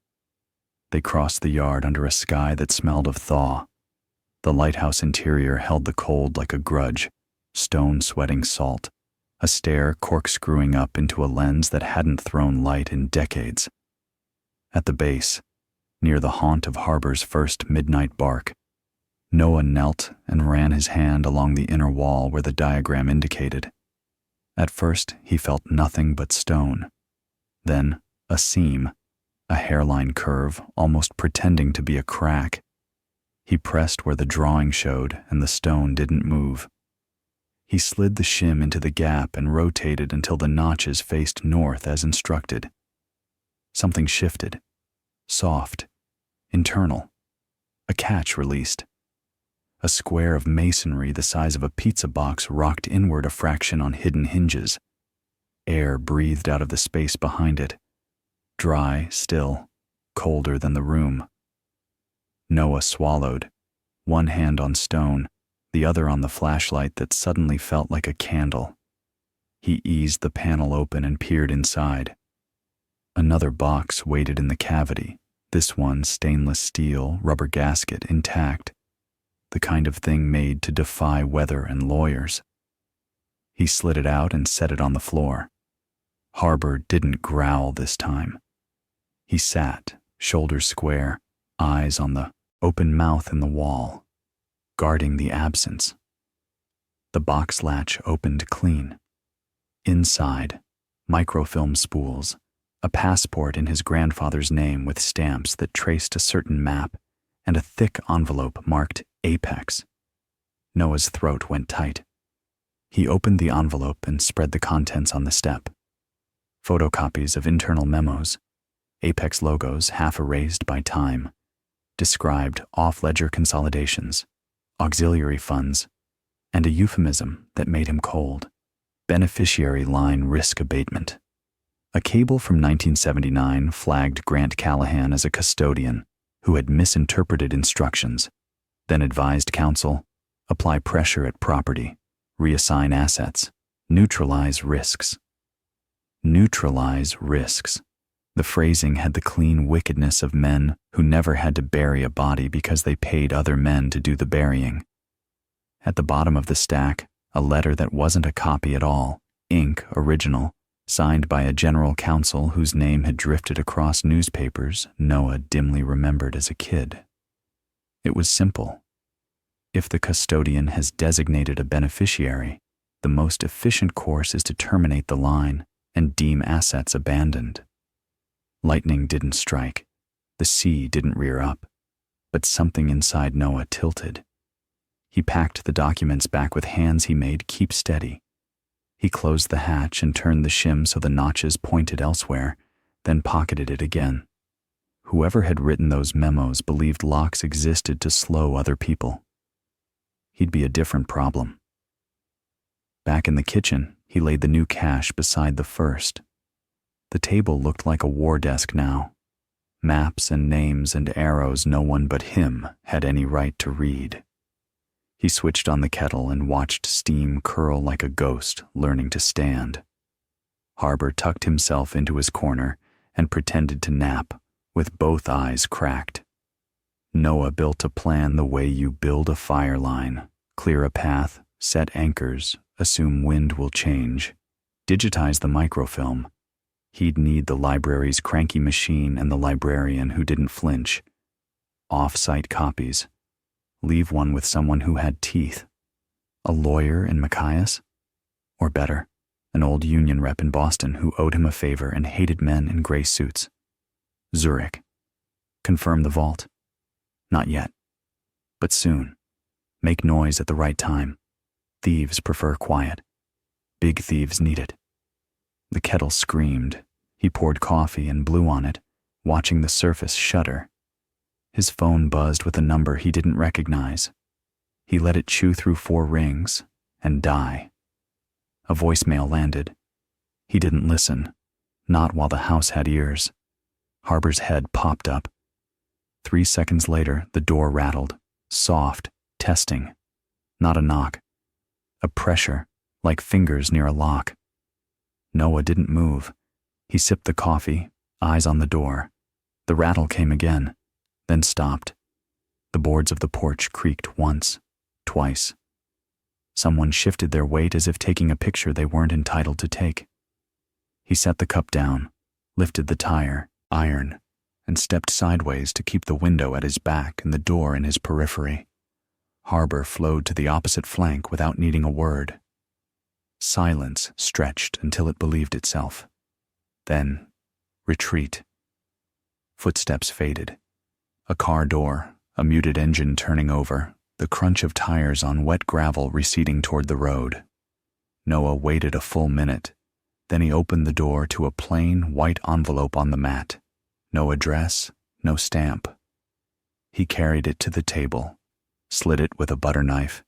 They crossed the yard under a sky that smelled of thaw. The lighthouse interior held the cold like a grudge, stone sweating salt, a stair corkscrewing up into a lens that hadn't thrown light in decades. At the base, near the haunt of Harbor's first midnight bark. Noah knelt and ran his hand along the inner wall where the diagram indicated. At first, he felt nothing but stone. Then, a seam, a hairline curve almost pretending to be a crack. He pressed where the drawing showed and the stone didn't move. He slid the shim into the gap and rotated until the notches faced north as instructed. Something shifted. Soft. Internal. A catch released. A square of masonry the size of a pizza box rocked inward a fraction on hidden hinges. Air breathed out of the space behind it. Dry, still, colder than the room. Noah swallowed, one hand on stone, the other on the flashlight that suddenly felt like a candle. He eased the panel open and peered inside. Another box waited in the cavity, this one stainless steel, rubber gasket intact, the kind of thing made to defy weather and lawyers. He slid it out and set it on the floor. Harbor didn't growl this time. He sat, shoulders square, eyes on the open mouth in the wall, guarding the absence. The box latch opened clean. Inside, microfilm spools, a passport in his grandfather's name with stamps that traced a certain map, and a thick envelope marked Apex. Noah's throat went tight. He opened the envelope and spread the contents on the step. Photocopies of internal memos, Apex logos half erased by time, described off-ledger consolidations, auxiliary funds, and a euphemism that made him cold. Beneficiary line risk abatement. A cable from 1979 flagged Grant Callahan as a custodian who had misinterpreted instructions, then advised counsel, apply pressure at property, reassign assets, neutralize risks. Neutralize risks. The phrasing had the clean wickedness of men who never had to bury a body because they paid other men to do the burying. At the bottom of the stack, a letter that wasn't a copy at all, ink original, signed by a general counsel whose name had drifted across newspapers Noah dimly remembered as a kid. It was simple. If the custodian has designated a beneficiary, the most efficient course is to terminate the line and deem assets abandoned. Lightning didn't strike, the sea didn't rear up, but something inside Noah tilted. He packed the documents back with hands he made keep steady. He closed the hatch and turned the shim so the notches pointed elsewhere, then pocketed it again. Whoever had written those memos believed locks existed to slow other people. He'd be a different problem. Back in the kitchen, he laid the new cache beside the first. The table looked like a war desk now. Maps and names and arrows no one but him had any right to read. He switched on the kettle and watched steam curl like a ghost learning to stand. Harbor tucked himself into his corner and pretended to nap, with both eyes cracked. Noah built a plan the way you build a fire line: clear a path, set anchors, assume wind will change, digitize the microfilm. He'd need the library's cranky machine and the librarian who didn't flinch. Off-site copies. Leave one with someone who had teeth. A lawyer in Machias? Or better, an old union rep in Boston who owed him a favor and hated men in gray suits. Zurich. Confirm the vault. Not yet. But soon. Make noise at the right time. Thieves prefer quiet. Big thieves need it. The kettle screamed. He poured coffee and blew on it, watching the surface shudder. His phone buzzed with a number he didn't recognize. He let it chew through 4 rings and die. A voicemail landed. He didn't listen, not while the house had ears. Harbor's head popped up. 3 seconds later, the door rattled, soft, testing. Not a knock. A pressure, like fingers near a lock. Noah didn't move. He sipped the coffee, eyes on the door. The rattle came again, then stopped. The boards of the porch creaked once, twice. Someone shifted their weight as if taking a picture they weren't entitled to take. He set the cup down, lifted the tire, iron, and stepped sideways to keep the window at his back and the door in his periphery. Harbor flowed to the opposite flank without needing a word. Silence stretched until it believed itself. Then, retreat. Footsteps faded. A car door, a muted engine turning over, the crunch of tires on wet gravel receding toward the road. Noah waited a full minute. Then he opened the door to a plain, white envelope on the mat. No address, no stamp. He carried it to the table, slit it with a butter knife,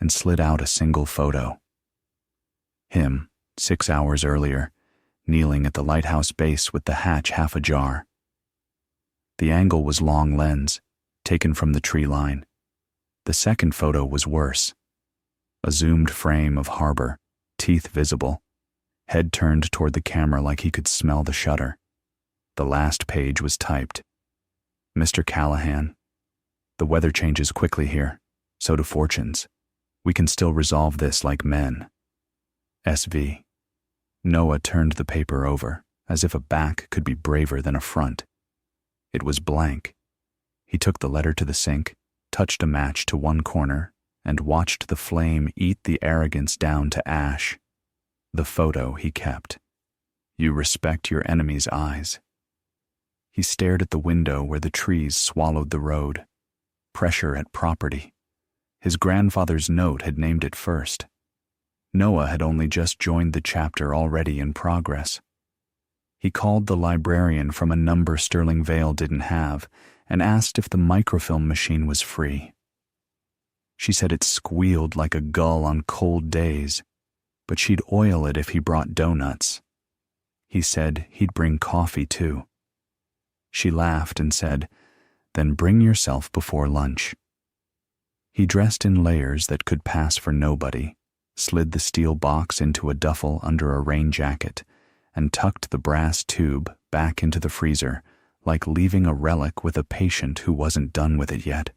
and slid out a single photo. Him, 6 hours earlier, kneeling at the lighthouse base with the hatch half ajar. The angle was long lens, taken from the tree line. The second photo was worse. A zoomed frame of Harbor, teeth visible, head turned toward the camera like he could smell the shutter. The last page was typed. Mr. Callahan, the weather changes quickly here, so do fortunes. We can still resolve this like men. SV. Noah turned the paper over, as if a back could be braver than a front. It was blank. He took the letter to the sink, touched a match to one corner, and watched the flame eat the arrogance down to ash. The photo he kept. You respect your enemy's eyes. He stared at the window where the trees swallowed the road. Pressure at property. His grandfather's note had named it first. Noah had only just joined the chapter already in progress. He called the librarian from a number Sterling Vale didn't have and asked if the microfilm machine was free. She said it squealed like a gull on cold days, but she'd oil it if he brought donuts. He said he'd bring coffee too. She laughed and said, "Then bring yourself before lunch." He dressed in layers that could pass for nobody, slid the steel box into a duffel under a rain jacket, and tucked the brass tube back into the freezer, like leaving a relic with a patient who wasn't done with it yet.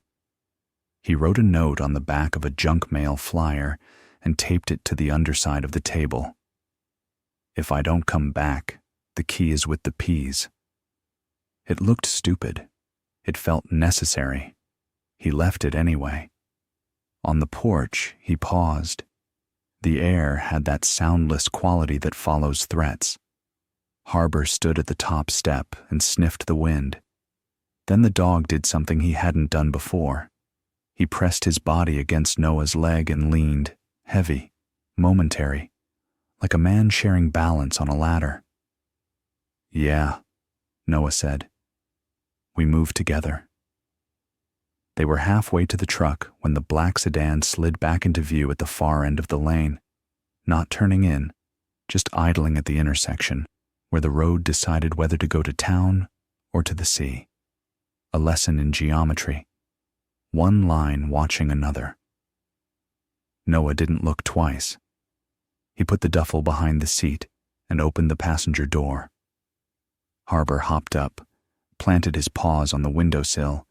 He wrote a note on the back of a junk mail flyer and taped it to the underside of the table. If I don't come back, the key is with the peas. It looked stupid. It felt necessary. He left it anyway. On the porch, he paused. The air had that soundless quality that follows threats. Harbor stood at the top step and sniffed the wind. Then the dog did something he hadn't done before. He pressed his body against Noah's leg and leaned, heavy, momentary, like a man sharing balance on a ladder. "Yeah," Noah said. We moved together. They were halfway to the truck when the black sedan slid back into view at the far end of the lane, not turning in, just idling at the intersection, where the road decided whether to go to town or to the sea. A lesson in geometry. One line watching another. Noah didn't look twice. He put the duffel behind the seat and opened the passenger door. Harbor hopped up, planted his paws on the windowsill,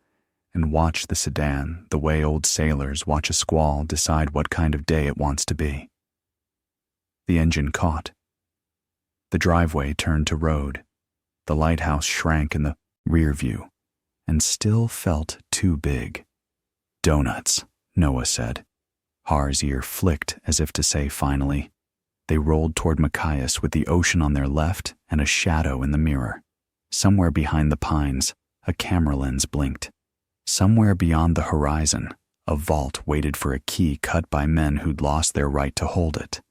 and watched the sedan the way old sailors watch a squall decide what kind of day it wants to be. The engine caught. The driveway turned to road. The lighthouse shrank in the rear view and still felt too big. "Donuts," Noah said. Har's ear flicked as if to say finally. They rolled toward Machias with the ocean on their left and a shadow in the mirror. Somewhere behind the pines, a camera lens blinked. Somewhere beyond the horizon, a vault waited for a key cut by men who'd lost their right to hold it.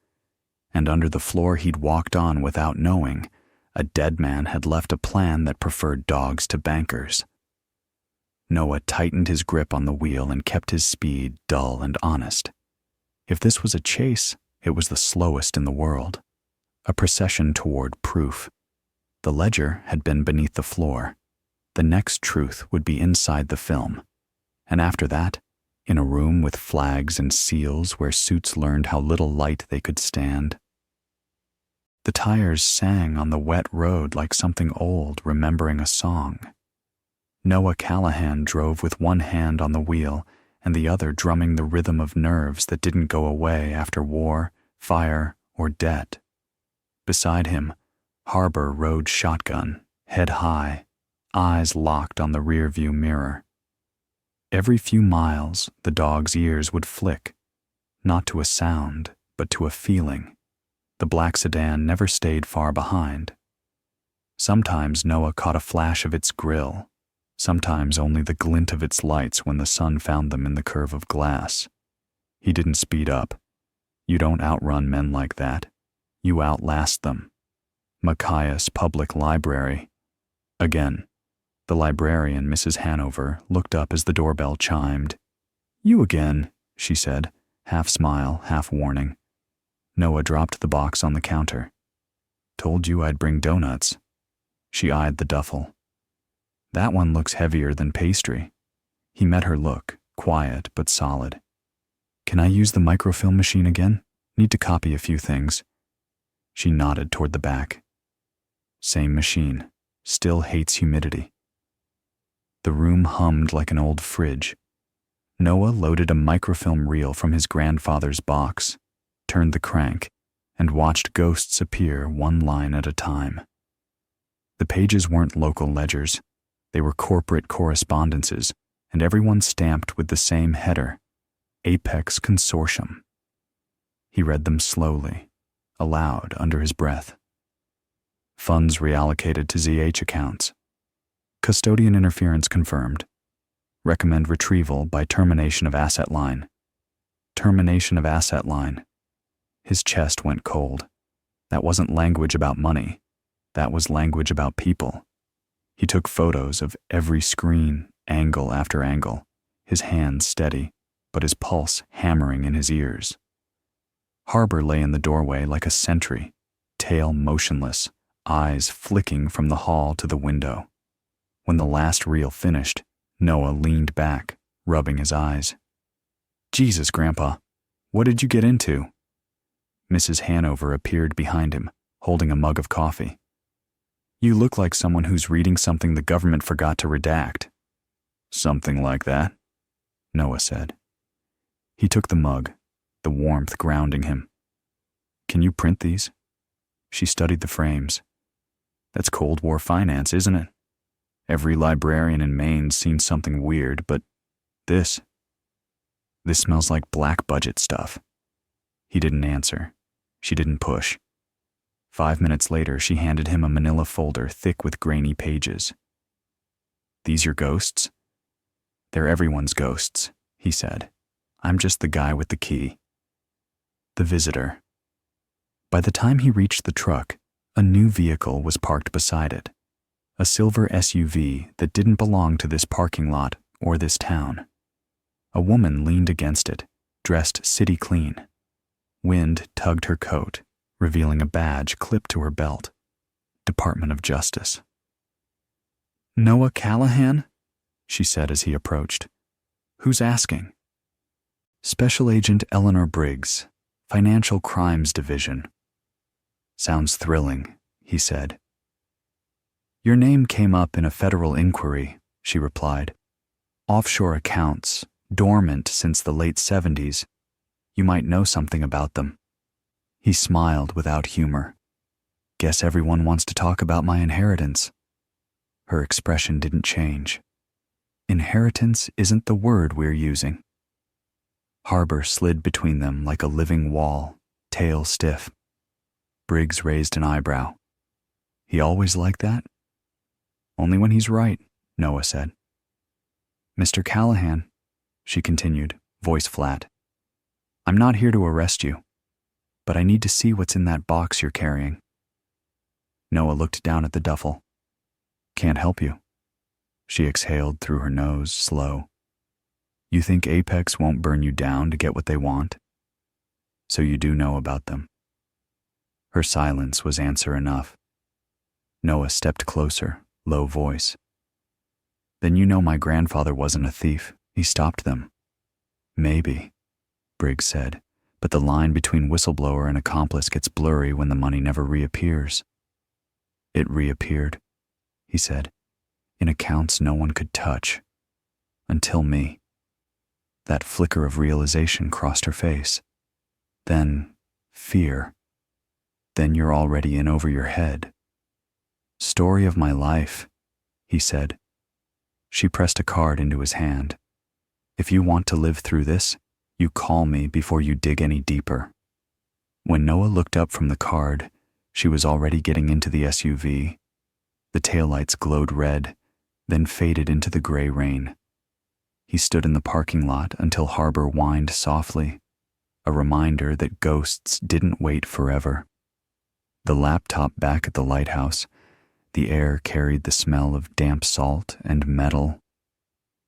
And under the floor he'd walked on without knowing, a dead man had left a plan that preferred dogs to bankers. Noah tightened his grip on the wheel and kept his speed dull and honest. If this was a chase, it was the slowest in the world. A procession toward proof. The ledger had been beneath the floor. The next truth would be inside the film. And after that, in a room with flags and seals where suits learned how little light they could stand. The tires sang on the wet road like something old remembering a song. Noah Callahan drove with one hand on the wheel and the other drumming the rhythm of nerves that didn't go away after war, fire, or debt. Beside him, Harbor rode shotgun, head high, eyes locked on the rearview mirror. Every few miles, the dog's ears would flick, not to a sound, but to a feeling. The black sedan never stayed far behind. Sometimes Noah caught a flash of its grille, sometimes only the glint of its lights when the sun found them in the curve of glass. He didn't speed up. You don't outrun men like that. You outlast them. Machias Public Library. Again, the librarian, Mrs. Hanover, looked up as the doorbell chimed. "You again," she said, half smile, half warning. Noah dropped the box on the counter. "Told you I'd bring donuts." She eyed the duffel. "That one looks heavier than pastry." He met her look, quiet but solid. "Can I use the microfilm machine again? Need to copy a few things." She nodded toward the back. Same machine. Still hates humidity. The room hummed like an old fridge. Noah loaded a microfilm reel from his grandfather's box, turned the crank, and watched ghosts appear one line at a time. The pages weren't local ledgers. They were corporate correspondences, and everyone stamped with the same header, Apex Consortium. He read them slowly, aloud under his breath. Funds reallocated to ZH accounts. Custodian interference confirmed. Recommend retrieval by termination of asset line. Termination of asset line. His chest went cold. That wasn't language about money. That was language about people. He took photos of every screen, angle after angle, his hands steady, but his pulse hammering in his ears. Harbor lay in the doorway like a sentry, tail motionless, eyes flicking from the hall to the window. When the last reel finished, Noah leaned back, rubbing his eyes. "Jesus, Grandpa, what did you get into?" Mrs. Hanover appeared behind him, holding a mug of coffee. "You look like someone who's reading something the government forgot to redact." "Something like that," Noah said. He took the mug, the warmth grounding him. "Can you print these?" She studied the frames. "That's Cold War finance, isn't it? Every librarian in Maine's seen something weird, but this smells like black budget stuff." He didn't answer. She didn't push. 5 minutes later, she handed him a manila folder thick with grainy pages. "These your ghosts?" "They're everyone's ghosts," he said. "I'm just the guy with the key." The visitor. By the time he reached the truck, a new vehicle was parked beside it. A silver SUV that didn't belong to this parking lot or this town. A woman leaned against it, dressed city clean. Wind tugged her coat, revealing a badge clipped to her belt. Department of Justice. "Noah Callahan?" she said as he approached. "Who's asking?" "Special Agent Eleanor Briggs, Financial Crimes Division." "Sounds thrilling," he said. "Your name came up in a federal inquiry," she replied. "Offshore accounts, dormant since the late 70s. You might know something about them." He smiled without humor. "Guess everyone wants to talk about my inheritance." Her expression didn't change. "Inheritance isn't the word we're using." Harbor slid between them like a living wall, tail stiff. Briggs raised an eyebrow. "He always like that?" "Only when he's right," Noah said. "Mr. Callahan," she continued, voice flat. "I'm not here to arrest you, but I need to see what's in that box you're carrying." Noah looked down at the duffel. "Can't help you." She exhaled through her nose, slow. "You think Apex won't burn you down to get what they want? So you do know about them." Her silence was answer enough. Noah stepped closer, low voice. "Then you know my grandfather wasn't a thief. He stopped them." "Maybe," Briggs said, "but the line between whistleblower and accomplice gets blurry when the money never reappears." "It reappeared," he said, "in accounts no one could touch. Until me." That flicker of realization crossed her face. Then, fear. "Then you're already in over your head." "Story of my life," he said. She pressed a card into his hand. If you want to live through this, you call me before you dig any deeper. When Noah looked up from the card, she was already getting into the SUV. The taillights glowed red, then faded into the gray rain. He stood in the parking lot until Harbor whined softly, a reminder that ghosts didn't wait forever. The laptop back at the lighthouse, the air carried the smell of damp salt and metal.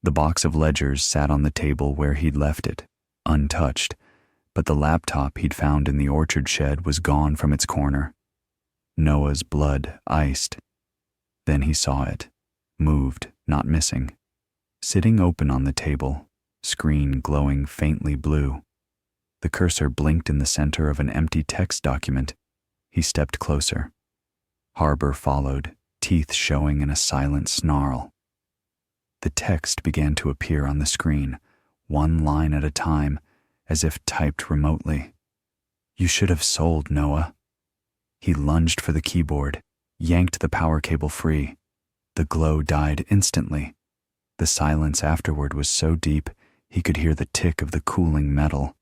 The box of ledgers sat on the table where he'd left it, untouched, but the laptop he'd found in the orchard shed was gone from its corner. Noah's blood iced. Then he saw it, moved, not missing, sitting open on the table, screen glowing faintly blue. The cursor blinked in the center of an empty text document. He stepped closer. Harbor followed, teeth showing in a silent snarl. The text began to appear on the screen, one line at a time, as if typed remotely. You should have sold, Noah. He lunged for the keyboard, yanked the power cable free. The glow died instantly. The silence afterward was so deep he could hear the tick of the cooling metal.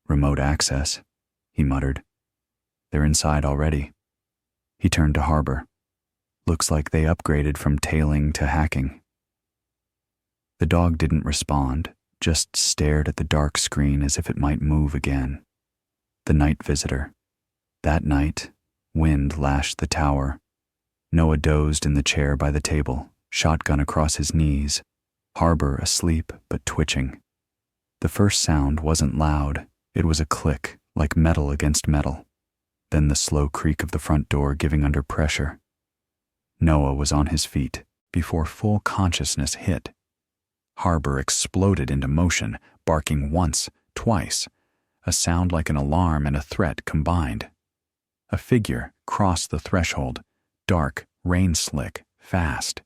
Remote access, he muttered. They're inside already. He turned to Harbor. Looks like they upgraded from tailing to hacking. The dog didn't respond, just stared at the dark screen as if it might move again. The night visitor. That night, wind lashed the tower. Noah dozed in the chair by the table, shotgun across his knees, Harbor asleep but twitching. The first sound wasn't loud. It was a click, like metal against metal. Then the slow creak of the front door giving under pressure. Noah was on his feet before full consciousness hit. Harbor exploded into motion, barking once, twice, a sound like an alarm and a threat combined. A figure crossed the threshold, dark, rain-slick, fast.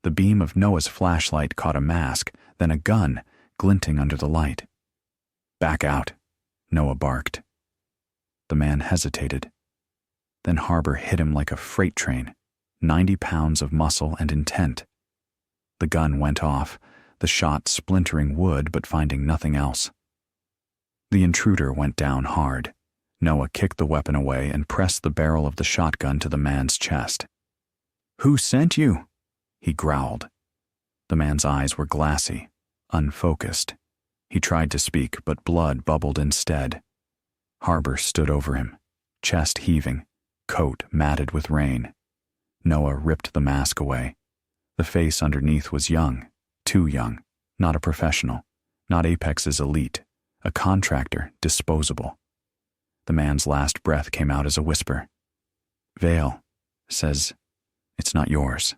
The beam of Noah's flashlight caught a mask, then a gun, glinting under the light. Back out, Noah barked. The man hesitated. Then Harbor hit him like a freight train, 90 pounds of muscle and intent. The gun went off, the shot splintering wood but finding nothing else. The intruder went down hard. Noah kicked the weapon away and pressed the barrel of the shotgun to the man's chest. Who sent you? He growled. The man's eyes were glassy, unfocused. He tried to speak, but blood bubbled instead. Harbor stood over him, chest heaving, coat matted with rain. Noah ripped the mask away. The face underneath was young, too young, not a professional, not Apex's elite, a contractor, disposable. The man's last breath came out as a whisper. Vale says, it's not yours.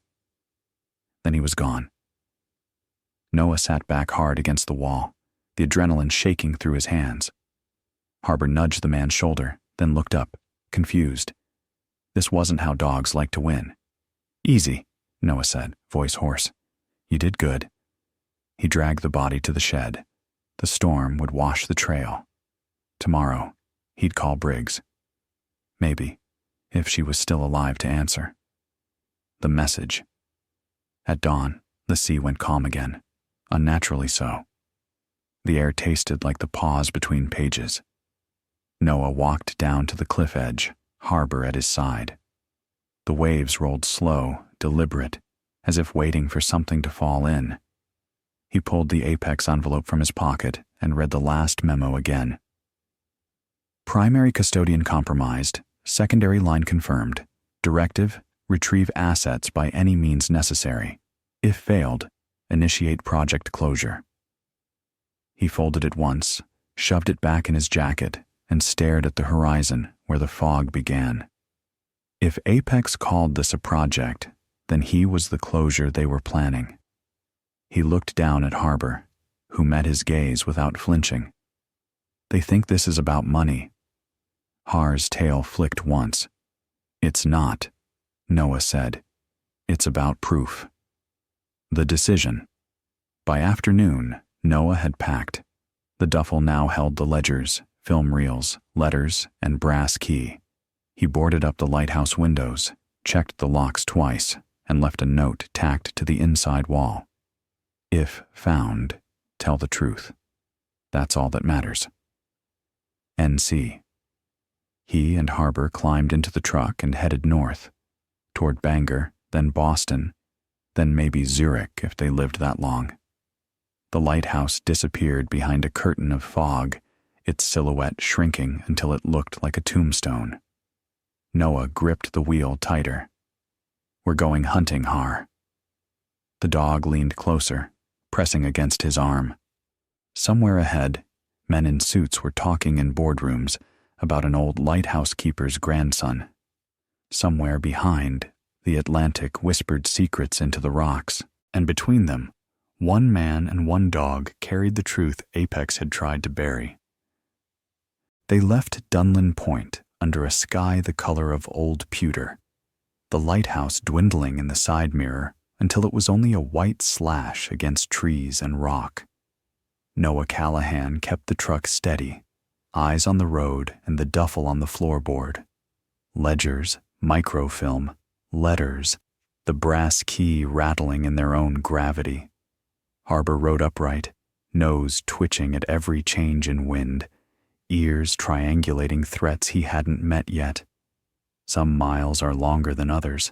Then he was gone. Noah sat back hard against the wall, the adrenaline shaking through his hands. Harbor nudged the man's shoulder, then looked up, confused. This wasn't how dogs like to win. Easy, Noah said, voice hoarse. You did good. He dragged the body to the shed. The storm would wash the trail. Tomorrow, he'd call Briggs. Maybe, if she was still alive to answer. The message. At dawn, the sea went calm again, unnaturally so. The air tasted like the pause between pages. Noah walked down to the cliff edge, Harbor at his side. The waves rolled slow, deliberate, as if waiting for something to fall in. He pulled the Apex envelope from his pocket and read the last memo again. Primary custodian compromised, secondary line confirmed. Directive, retrieve assets by any means necessary. If failed, initiate project closure. He folded it once, shoved it back in his jacket, and stared at the horizon where the fog began. If Apex called this a project, then he was the closure they were planning. He looked down at Harbor, who met his gaze without flinching. They think this is about money. Har's tail flicked once. It's not, Noah said. It's about proof. The decision. By afternoon, Noah had packed. The duffel now held the ledgers, film reels, letters, and brass key. He boarded up the lighthouse windows, checked the locks twice, and left a note tacked to the inside wall. If found, tell the truth. That's all that matters. NC. He and Harbor climbed into the truck and headed north, toward Bangor, then Boston, then maybe Zurich if they lived that long. The lighthouse disappeared behind a curtain of fog, its silhouette shrinking until it looked like a tombstone. Noah gripped the wheel tighter. We're going hunting, Har. The dog leaned closer, pressing against his arm. Somewhere ahead, men in suits were talking in boardrooms about an old lighthouse keeper's grandson. Somewhere behind, the Atlantic whispered secrets into the rocks, and between them, one man and one dog carried the truth Apex had tried to bury. They left Dunlin Point under a sky the color of old pewter, the lighthouse dwindling in the side mirror until it was only a white slash against trees and rock. Noah Callahan kept the truck steady, eyes on the road and the duffel on the floorboard. Ledgers, microfilm, letters, the brass key rattling in their own gravity. Harbor rode upright, nose twitching at every change in wind, ears triangulating threats he hadn't met yet. Some miles are longer than others.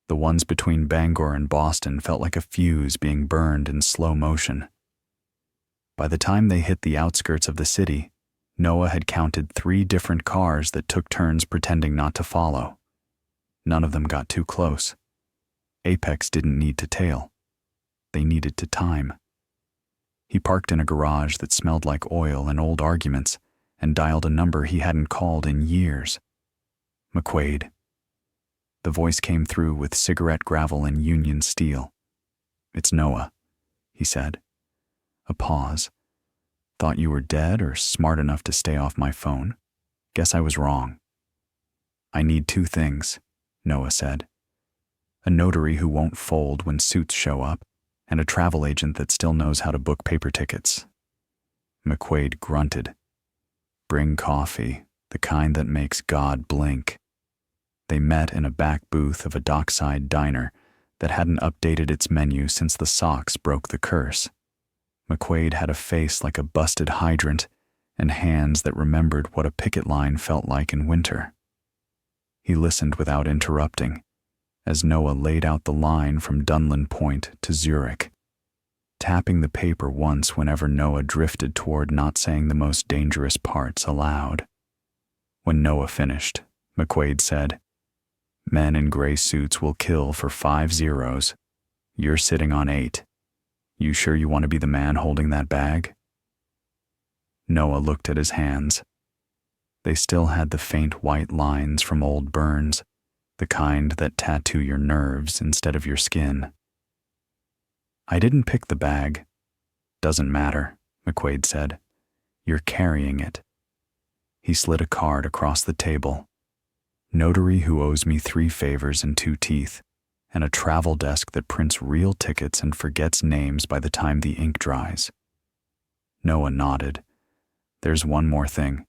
The ones between Bangor and Boston felt like a fuse being burned in slow motion. By the time they hit the outskirts of the city, Noah had counted 3 different cars that took turns pretending not to follow. None of them got too close. Apex didn't need to tail. They needed to time. He parked in a garage that smelled like oil and old arguments and dialed a number he hadn't called in years. McQuaid. The voice came through with cigarette gravel and union steel. It's Noah, he said. A pause. Thought you were dead or smart enough to stay off my phone. Guess I was wrong. I need 2 things, Noah said. A notary who won't fold when suits show up, and a travel agent that still knows how to book paper tickets. McQuaid grunted. Bring coffee, the kind that makes God blink. They met in a back booth of a dockside diner that hadn't updated its menu since the Sox broke the curse. McQuaid had a face like a busted hydrant and hands that remembered what a picket line felt like in winter. He listened without interrupting, as Noah laid out the line from Dunlin Point to Zurich, tapping the paper once whenever Noah drifted toward not saying the most dangerous parts aloud. When Noah finished, McQuaid said, Men in gray suits will kill for 5 zeros. You're sitting on 8. You sure you want to be the man holding that bag? Noah looked at his hands. They still had the faint white lines from old burns, the kind that tattoo your nerves instead of your skin. I didn't pick the bag. Doesn't matter, McQuaid said. You're carrying it. He slid a card across the table. Notary who owes me 3 favors and 2 teeth, and a travel desk that prints real tickets and forgets names by the time the ink dries. Noah nodded. There's one more thing.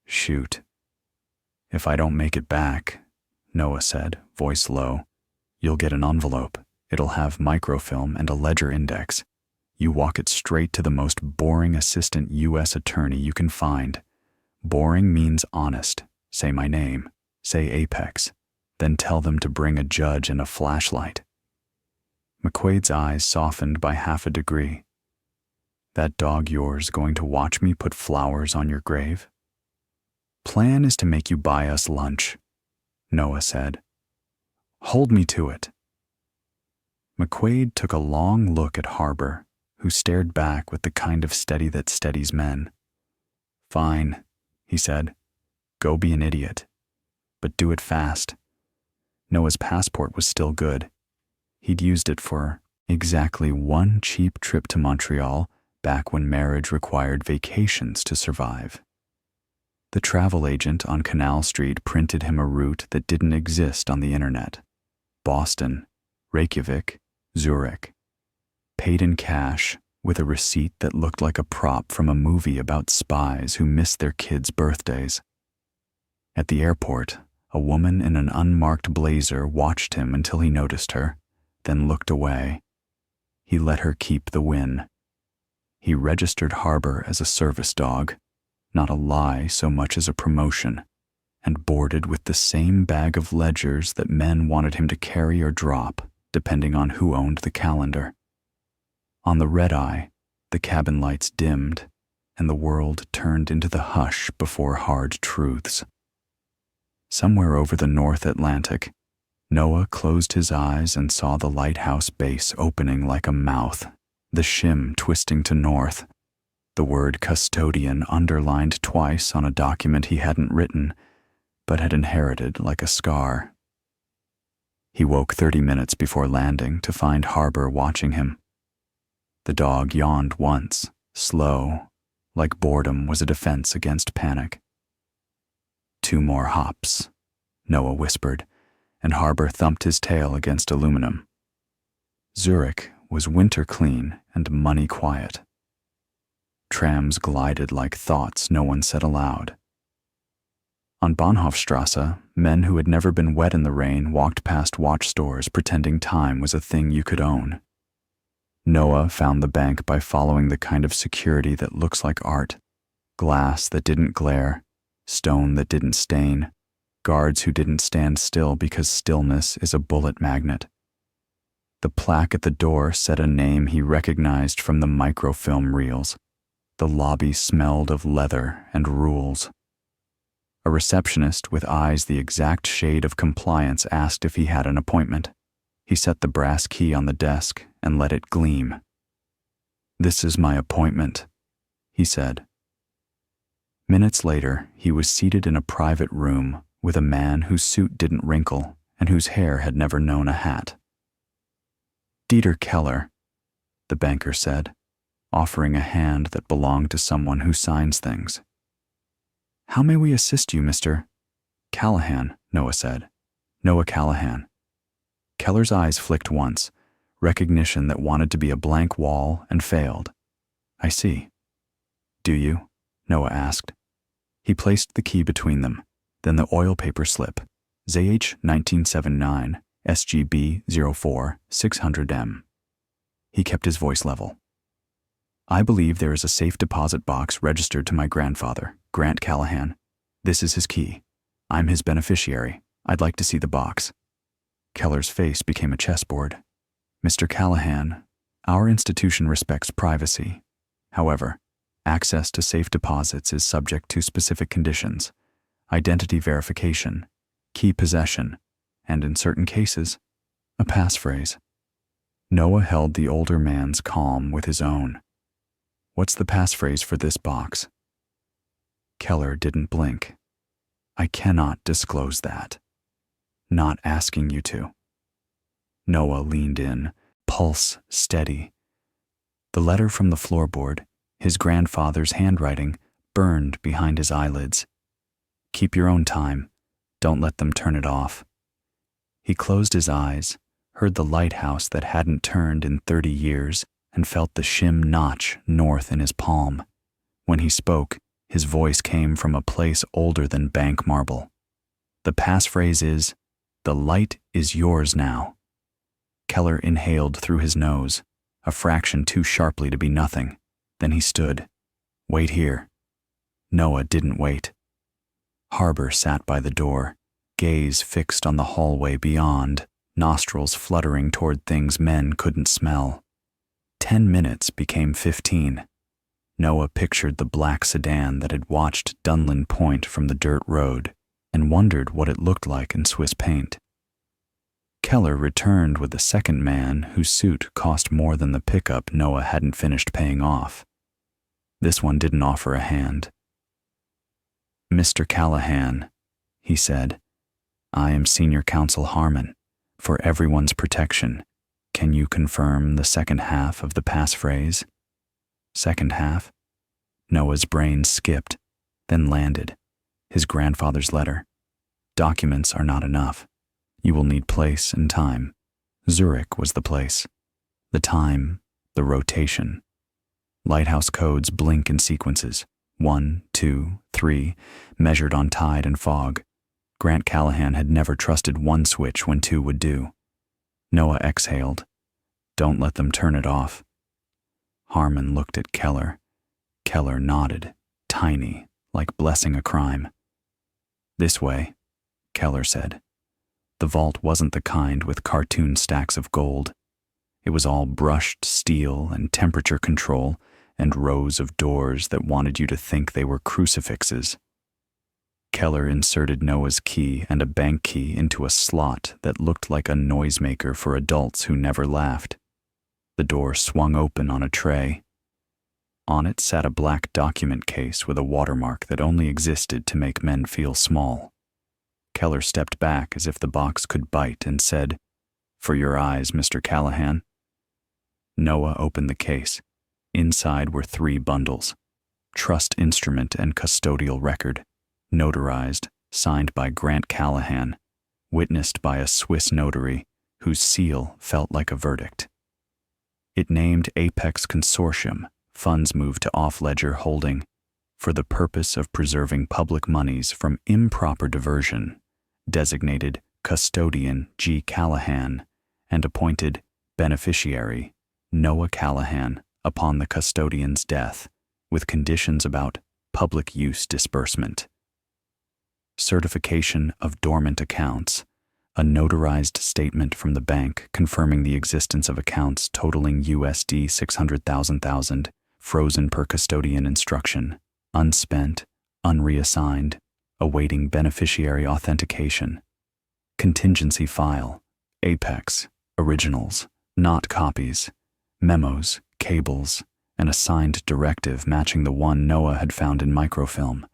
Shoot. If I don't make it back, Noah said, voice low, you'll get an envelope. It'll have microfilm and a ledger index. You walk it straight to the most boring assistant U.S. attorney you can find. Boring means honest. Say my name. Say Apex. Then tell them to bring a judge and a flashlight. McQuaid's eyes softened by 1/2 degree. That dog yours going to watch me put flowers on your grave? Plan is to make you buy us lunch, Noah said. Hold me to it. McQuaid took a long look at Harbor, who stared back with the kind of steady that steadies men. Fine, he said. Go be an idiot. But do it fast. Noah's passport was still good. He'd used it for exactly 1 cheap trip to Montreal back when marriage required vacations to survive. The travel agent on Canal Street printed him a route that didn't exist on the internet. Boston, Reykjavik, Zurich. Paid in cash with a receipt that looked like a prop from a movie about spies who missed their kids' birthdays. At the airport, A woman in an unmarked blazer watched him until he noticed her, then looked away. He let her keep the win. He registered Harbor as a service dog, not a lie so much as a promotion, and boarded with the same bag of ledgers that men wanted him to carry or drop, depending on who owned the calendar. On the red-eye, the cabin lights dimmed, and the world turned into the hush before hard truths. Somewhere over the North Atlantic, Noah closed his eyes and saw the lighthouse base opening like a mouth, the shim twisting to north, the word custodian underlined twice on a document he hadn't written, but had inherited like a scar. He woke 30 minutes before landing to find Harbor watching him. The dog yawned once, slow, like boredom was a defense against panic. 2 more hops, Noah whispered, and Harbor thumped his tail against aluminum. Zurich was winter clean and money quiet. Trams glided like thoughts no one said aloud. On Bahnhofstrasse, men who had never been wet in the rain walked past watch stores pretending time was a thing you could own. Noah found the bank by following the kind of security that looks like art: glass that didn't glare, stone that didn't stain, guards who didn't stand still because stillness is a bullet magnet. The plaque at the door said a name he recognized from the microfilm reels. The lobby smelled of leather and rules. A receptionist with eyes the exact shade of compliance asked if he had an appointment. He set the brass key on the desk and let it gleam. "This is my appointment," he said. Minutes later, he was seated in a private room with a man whose suit didn't wrinkle and whose hair had never known a hat. "Dieter Keller," the banker said, offering a hand that belonged to someone who signs things. "How may we assist you, Mr. Callahan?" Noah said. "Noah Callahan." Keller's eyes flicked once, recognition that wanted to be a blank wall and failed. "I see." "Do you?" Noah asked. He placed the key between them, then the oil paper slip, ZH 1979, SGB 04 600M. He kept his voice level. "I believe there is a safe deposit box registered to my grandfather, Grant Callahan. This is his key. I'm his beneficiary. I'd like to see the box." Keller's face became a chessboard. "Mr. Callahan, our institution respects privacy. However, access to safe deposits is subject to specific conditions: identity verification, key possession, and in certain cases, a passphrase." Noah held the older man's calm with his own. "What's the passphrase for this box?" Keller didn't blink. "I cannot disclose that. Not asking you to." Noah leaned in, pulse steady. The letter from the floorboard, his grandfather's handwriting, burned behind his eyelids. "Keep your own time. Don't let them turn it off." He closed his eyes, heard the lighthouse that hadn't turned in 30 years, and felt the shim notch north in his palm. When he spoke, his voice came from a place older than bank marble. "The passphrase is, 'The light is yours now.'" Keller inhaled through his nose, a fraction too sharply to be nothing. Then he stood. "Wait here." Noah didn't wait. Harbor sat by the door, gaze fixed on the hallway beyond, nostrils fluttering toward things men couldn't smell. 10 minutes became 15. Noah pictured the black sedan that had watched Dunlin Point from the dirt road and wondered what it looked like in Swiss paint. Keller returned with the second man whose suit cost more than the pickup Noah hadn't finished paying off. This one didn't offer a hand. "Mr. Callahan," he said, "I am Senior Counsel Harmon. For everyone's protection, can you confirm the second half of the passphrase?" Second half? Noah's brain skipped, then landed. His grandfather's letter. "Documents are not enough. You will need place and time." Zurich was the place. The time, the rotation. Lighthouse codes blink in sequences. 1, 2, 3, measured on tide and fog. Grant Callahan had never trusted one switch when two would do. Noah exhaled. Don't let them turn it off. Harmon looked at Keller. Keller nodded, tiny, like blessing a crime. This way, Keller said. The vault wasn't the kind with cartoon stacks of gold. It was all brushed steel and temperature control and rows of doors that wanted you to think they were crucifixes. Keller inserted Noah's key and a bank key into a slot that looked like a noisemaker for adults who never laughed. The door swung open on a tray. On it sat a black document case with a watermark that only existed to make men feel small. Keller stepped back as if the box could bite and said, "For your eyes, Mr. Callahan." Noah opened the case. Inside were 3 bundles: trust instrument and custodial record, notarized, signed by Grant Callahan, witnessed by a Swiss notary whose seal felt like a verdict. It named Apex Consortium, funds moved to off-ledger holding, for the purpose of preserving public monies from improper diversion, designated Custodian G. Callahan, and appointed Beneficiary Noah Callahan upon the custodian's death, with conditions about public use disbursement. Certification of dormant accounts, a notarized statement from the bank confirming the existence of accounts totaling USD 600,000, frozen per custodian instruction, unspent, unreassigned, awaiting beneficiary authentication. Contingency file, Apex, originals, not copies, memos, cables, and a signed directive matching the one Noah had found in microfilm,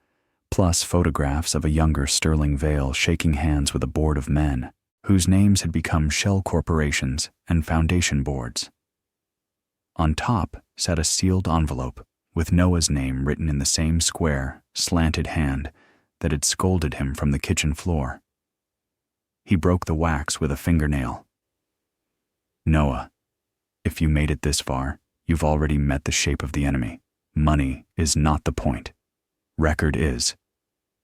plus photographs of a younger Sterling Vale shaking hands with a board of men whose names had become shell corporations and foundation boards. On top sat a sealed envelope with Noah's name written in the same square, slanted hand that had scolded him from the kitchen floor. He broke the wax with a fingernail. "Noah, if you made it this far, you've already met the shape of the enemy. Money is not the point. Record is.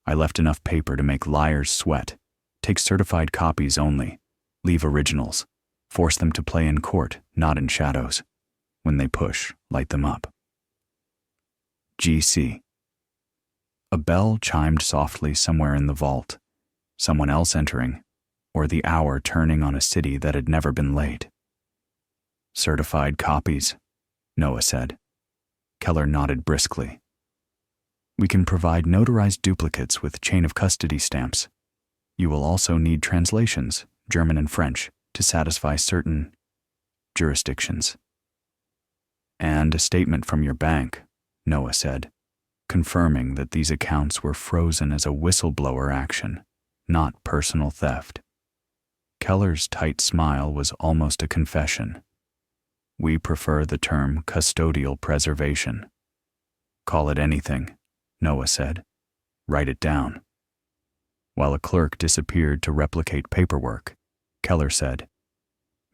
I left enough paper to make liars sweat. Take certified copies only. Leave originals. Force them to play in court, not in shadows. When they push, light them up. GC." A bell chimed softly somewhere in the vault. Someone else entering, or the hour turning on a city that had never been late. "Certified copies," Noah said. Keller nodded briskly. "We can provide notarized duplicates with chain of custody stamps. You will also need translations, German and French, to satisfy certain jurisdictions." "And a statement from your bank," Noah said, confirming that these accounts were frozen as a whistleblower action, not personal theft. Keller's tight smile was almost a confession. "We prefer the term custodial preservation." "Call it anything," Noah said. "Write it down." While a clerk disappeared to replicate paperwork, Keller said,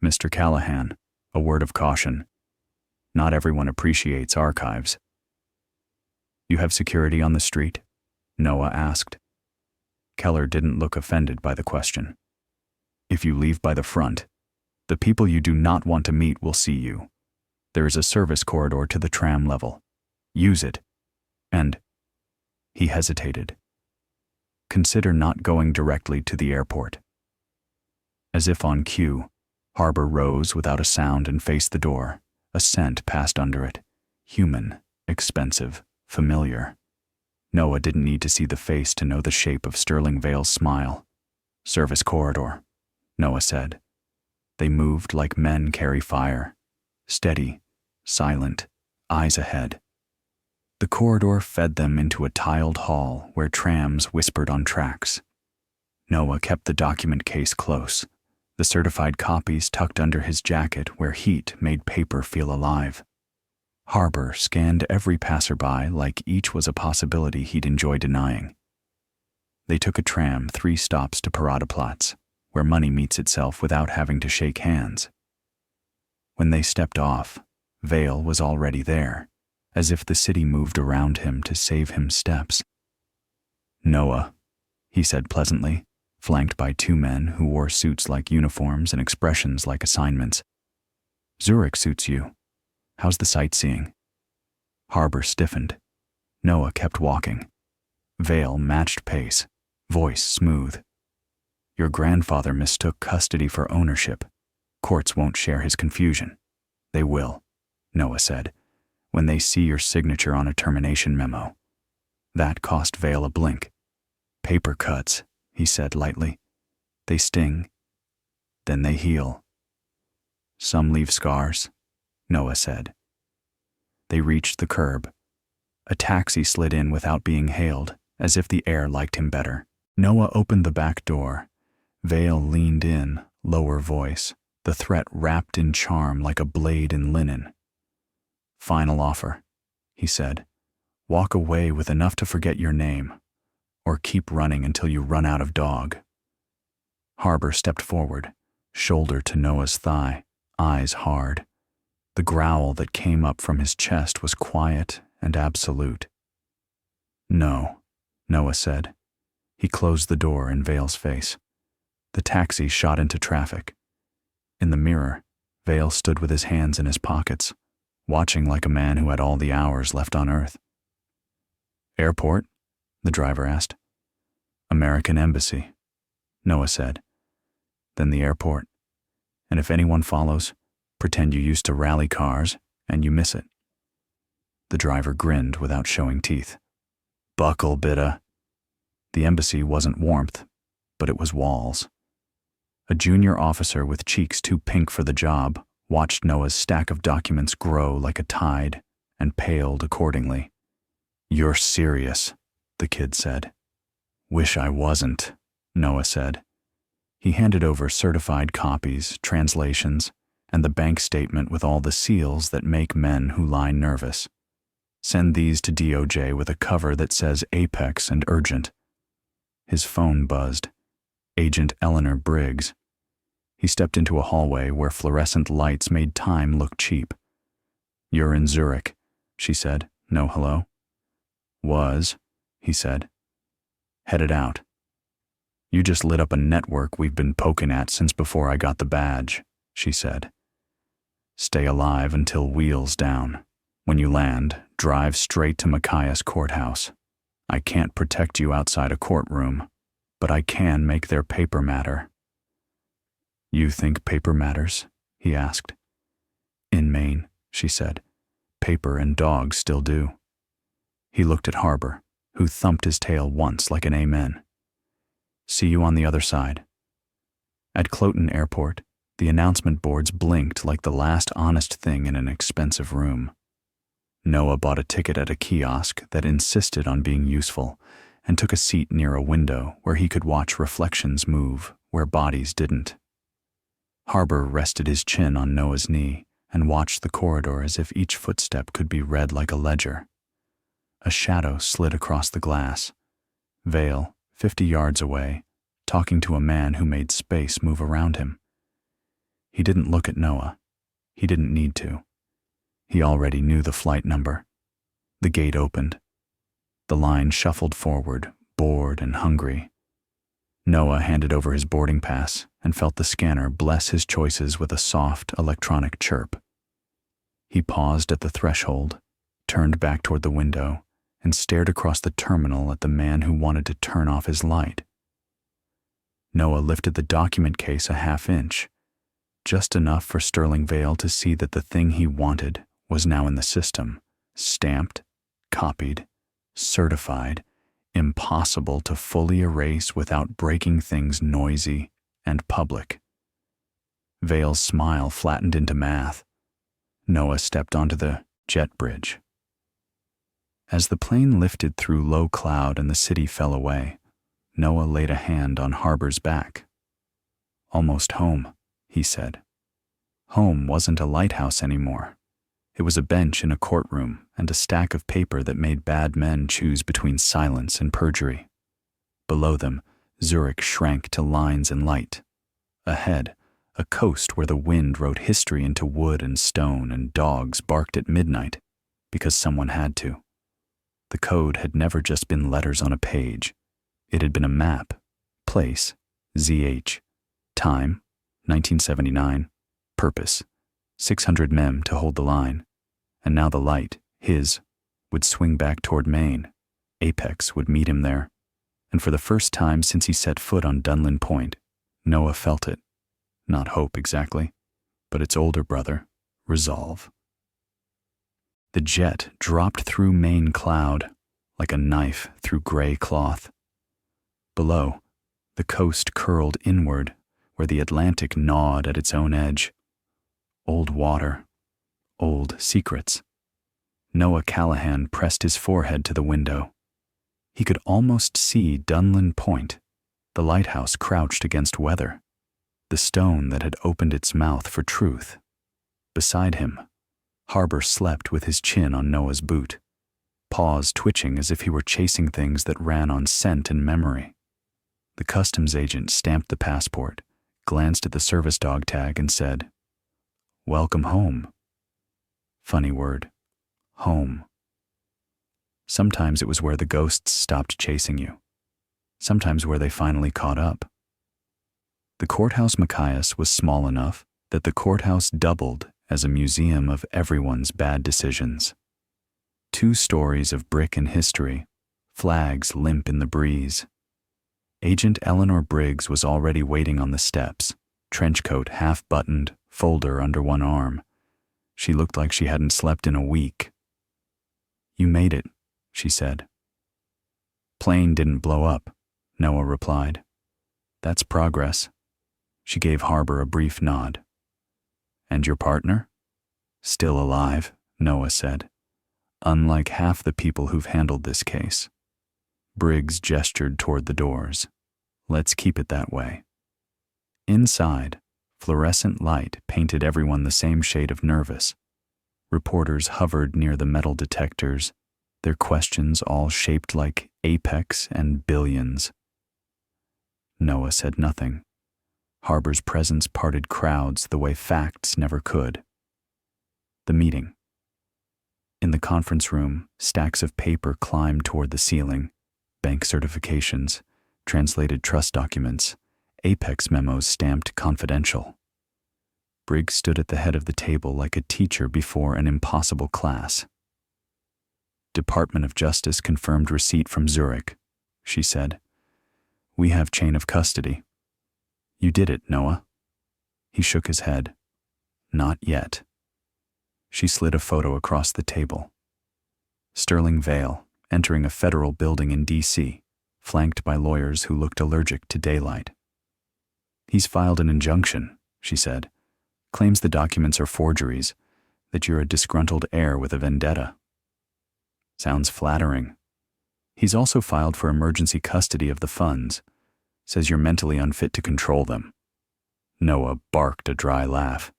"Mr. Callahan, a word of caution. Not everyone appreciates archives." "You have security on the street?" Noah asked. Keller didn't look offended by the question. "If you leave by the front, the people you do not want to meet will see you. There is a service corridor to the tram level. Use it. And..." He hesitated. "Consider not going directly to the airport." As if on cue, Harbor rose without a sound and faced the door. A scent passed under it. Human, expensive, familiar. Noah didn't need to see the face to know the shape of Sterling Vale's smile. "Service corridor," Noah said. They moved like men carry fire. Steady, silent, eyes ahead. The corridor fed them into a tiled hall where trams whispered on tracks. Noah kept the document case close, the certified copies tucked under his jacket where heat made paper feel alive. Harbor scanned every passerby like each was a possibility he'd enjoy denying. They took a tram 3 stops to Paradeplatz, where money meets itself without having to shake hands. When they stepped off, Vale was already there, as if the city moved around him to save him steps. "Noah," he said pleasantly, flanked by two men who wore suits like uniforms and expressions like assignments. "Zurich suits you. How's the sightseeing?" Harbor stiffened. Noah kept walking. Vale matched pace, voice smooth. "Your grandfather mistook custody for ownership. Courts won't share his confusion." "They will," Noah said, "when they see your signature on a termination memo." That cost Vale a blink. "Paper cuts," he said lightly. "They sting. Then they heal." "Some leave scars," Noah said. They reached the curb. A taxi slid in without being hailed, as if the air liked him better. Noah opened the back door. Vale leaned in, lower voice, the threat wrapped in charm like a blade in linen. "Final offer," he said. "Walk away with enough to forget your name, or keep running until you run out of dog." Harbor stepped forward, shoulder to Noah's thigh, eyes hard. The growl that came up from his chest was quiet and absolute. "No," Noah said. He closed the door in Vale's face. The taxi shot into traffic. In the mirror, Vale stood with his hands in his pockets, watching like a man who had all the hours left on Earth. "Airport?" the driver asked. "American Embassy," Noah said. "Then the airport. And if anyone follows, pretend you used to rally cars and you miss it." The driver grinned without showing teeth. "Buckle, bitta." The embassy wasn't warmth, but it was walls. A junior officer with cheeks too pink for the job watched Noah's stack of documents grow like a tide and paled accordingly. "You're serious," the kid said. "Wish I wasn't," Noah said. He handed over certified copies, translations, and the bank statement with all the seals that make men who lie nervous. "Send these to DOJ with a cover that says Apex and Urgent." His phone buzzed. Agent Eleanor Briggs. He stepped into a hallway where fluorescent lights made time look cheap. "You're in Zurich," she said. "No hello?" "Was," he said. "Headed out." "You just lit up a network we've been poking at since before I got the badge," she said. "Stay alive until wheels down. When you land, drive straight to Machias courthouse. I can't protect you outside a courtroom, but I can make their paper matter." "You think paper matters?" he asked. "In Maine," she said. "Paper and dogs still do." He looked at Harbor, who thumped his tail once like an amen. "See you on the other side." At Cloten Airport, the announcement boards blinked like the last honest thing in an expensive room. Noah bought a ticket at a kiosk that insisted on being useful and took a seat near a window where he could watch reflections move where bodies didn't. Harbor rested his chin on Noah's knee and watched the corridor as if each footstep could be read like a ledger. A shadow slid across the glass. Vale, 50 yards away, talking to a man who made space move around him. He didn't look at Noah. He didn't need to. He already knew the flight number. The gate opened. The line shuffled forward, bored and hungry. Noah handed over his boarding pass and felt the scanner bless his choices with a soft electronic chirp. He paused at the threshold, turned back toward the window, and stared across the terminal at the man who wanted to turn off his light. Noah lifted the document case a half-inch, just enough for Sterling Vale to see that the thing he wanted was now in the system, stamped, copied, certified, impossible to fully erase without breaking things noisy and public. Vale's smile flattened into math. Noah stepped onto the jet bridge. As the plane lifted through low cloud and the city fell away, Noah laid a hand on Harbor's back. "Almost home," he said. Home wasn't a lighthouse anymore. It was a bench in a courtroom and a stack of paper that made bad men choose between silence and perjury. Below them, Zurich shrank to lines and light. Ahead, a coast where the wind wrote history into wood and stone and dogs barked at midnight because someone had to. The code had never just been letters on a page. It had been a map, place, ZH. Time, 1979. Purpose, 600 mem to hold the line. And now the light, his, would swing back toward Maine. Apex would meet him there. And for the first time since he set foot on Dunlin Point, Noah felt it. Not hope exactly, but its older brother, resolve. The jet dropped through Maine cloud like a knife through gray cloth. Below, the coast curled inward where the Atlantic gnawed at its own edge. Old water, old secrets. Noah Callahan pressed his forehead to the window. He could almost see Dunlin Point, the lighthouse crouched against weather, the stone that had opened its mouth for truth. Beside him, Harbor slept with his chin on Noah's boot, paws twitching as if he were chasing things that ran on scent and memory. The customs agent stamped the passport, glanced at the service dog tag, and said, "Welcome home." Funny word, home. Sometimes it was where the ghosts stopped chasing you, sometimes where they finally caught up. The courthouse Machias was small enough that the courthouse doubled as a museum of everyone's bad decisions. 2 stories of brick and history, flags limp in the breeze. Agent Eleanor Briggs was already waiting on the steps, trenchcoat half-buttoned, folder under one arm. She looked like she hadn't slept in a week. "You made it," she said. "Plane didn't blow up," Noah replied. "That's progress." She gave Harbor a brief nod. "And your partner?" "Still alive," Noah said. "Unlike half the people who've handled this case." Briggs gestured toward the doors. "Let's keep it that way." Inside, fluorescent light painted everyone the same shade of nervous. Reporters hovered near the metal detectors, their questions all shaped like apex and billions. Noah said nothing. Harbor's presence parted crowds the way facts never could. The meeting. In the conference room, stacks of paper climbed toward the ceiling. Bank certifications, translated trust documents, Apex memos stamped confidential. Briggs stood at the head of the table like a teacher before an impossible class. "Department of Justice confirmed receipt from Zurich," she said. "We have chain of custody." "You did it, Noah." He shook his head. "Not yet." She slid a photo across the table. Sterling Vale, entering a federal building in D.C., flanked by lawyers who looked allergic to daylight. "He's filed an injunction," she said. "Claims the documents are forgeries, that you're a disgruntled heir with a vendetta." Sounds flattering. "He's also filed for emergency custody of the funds. Says you're mentally unfit to control them." Noah barked a dry laugh.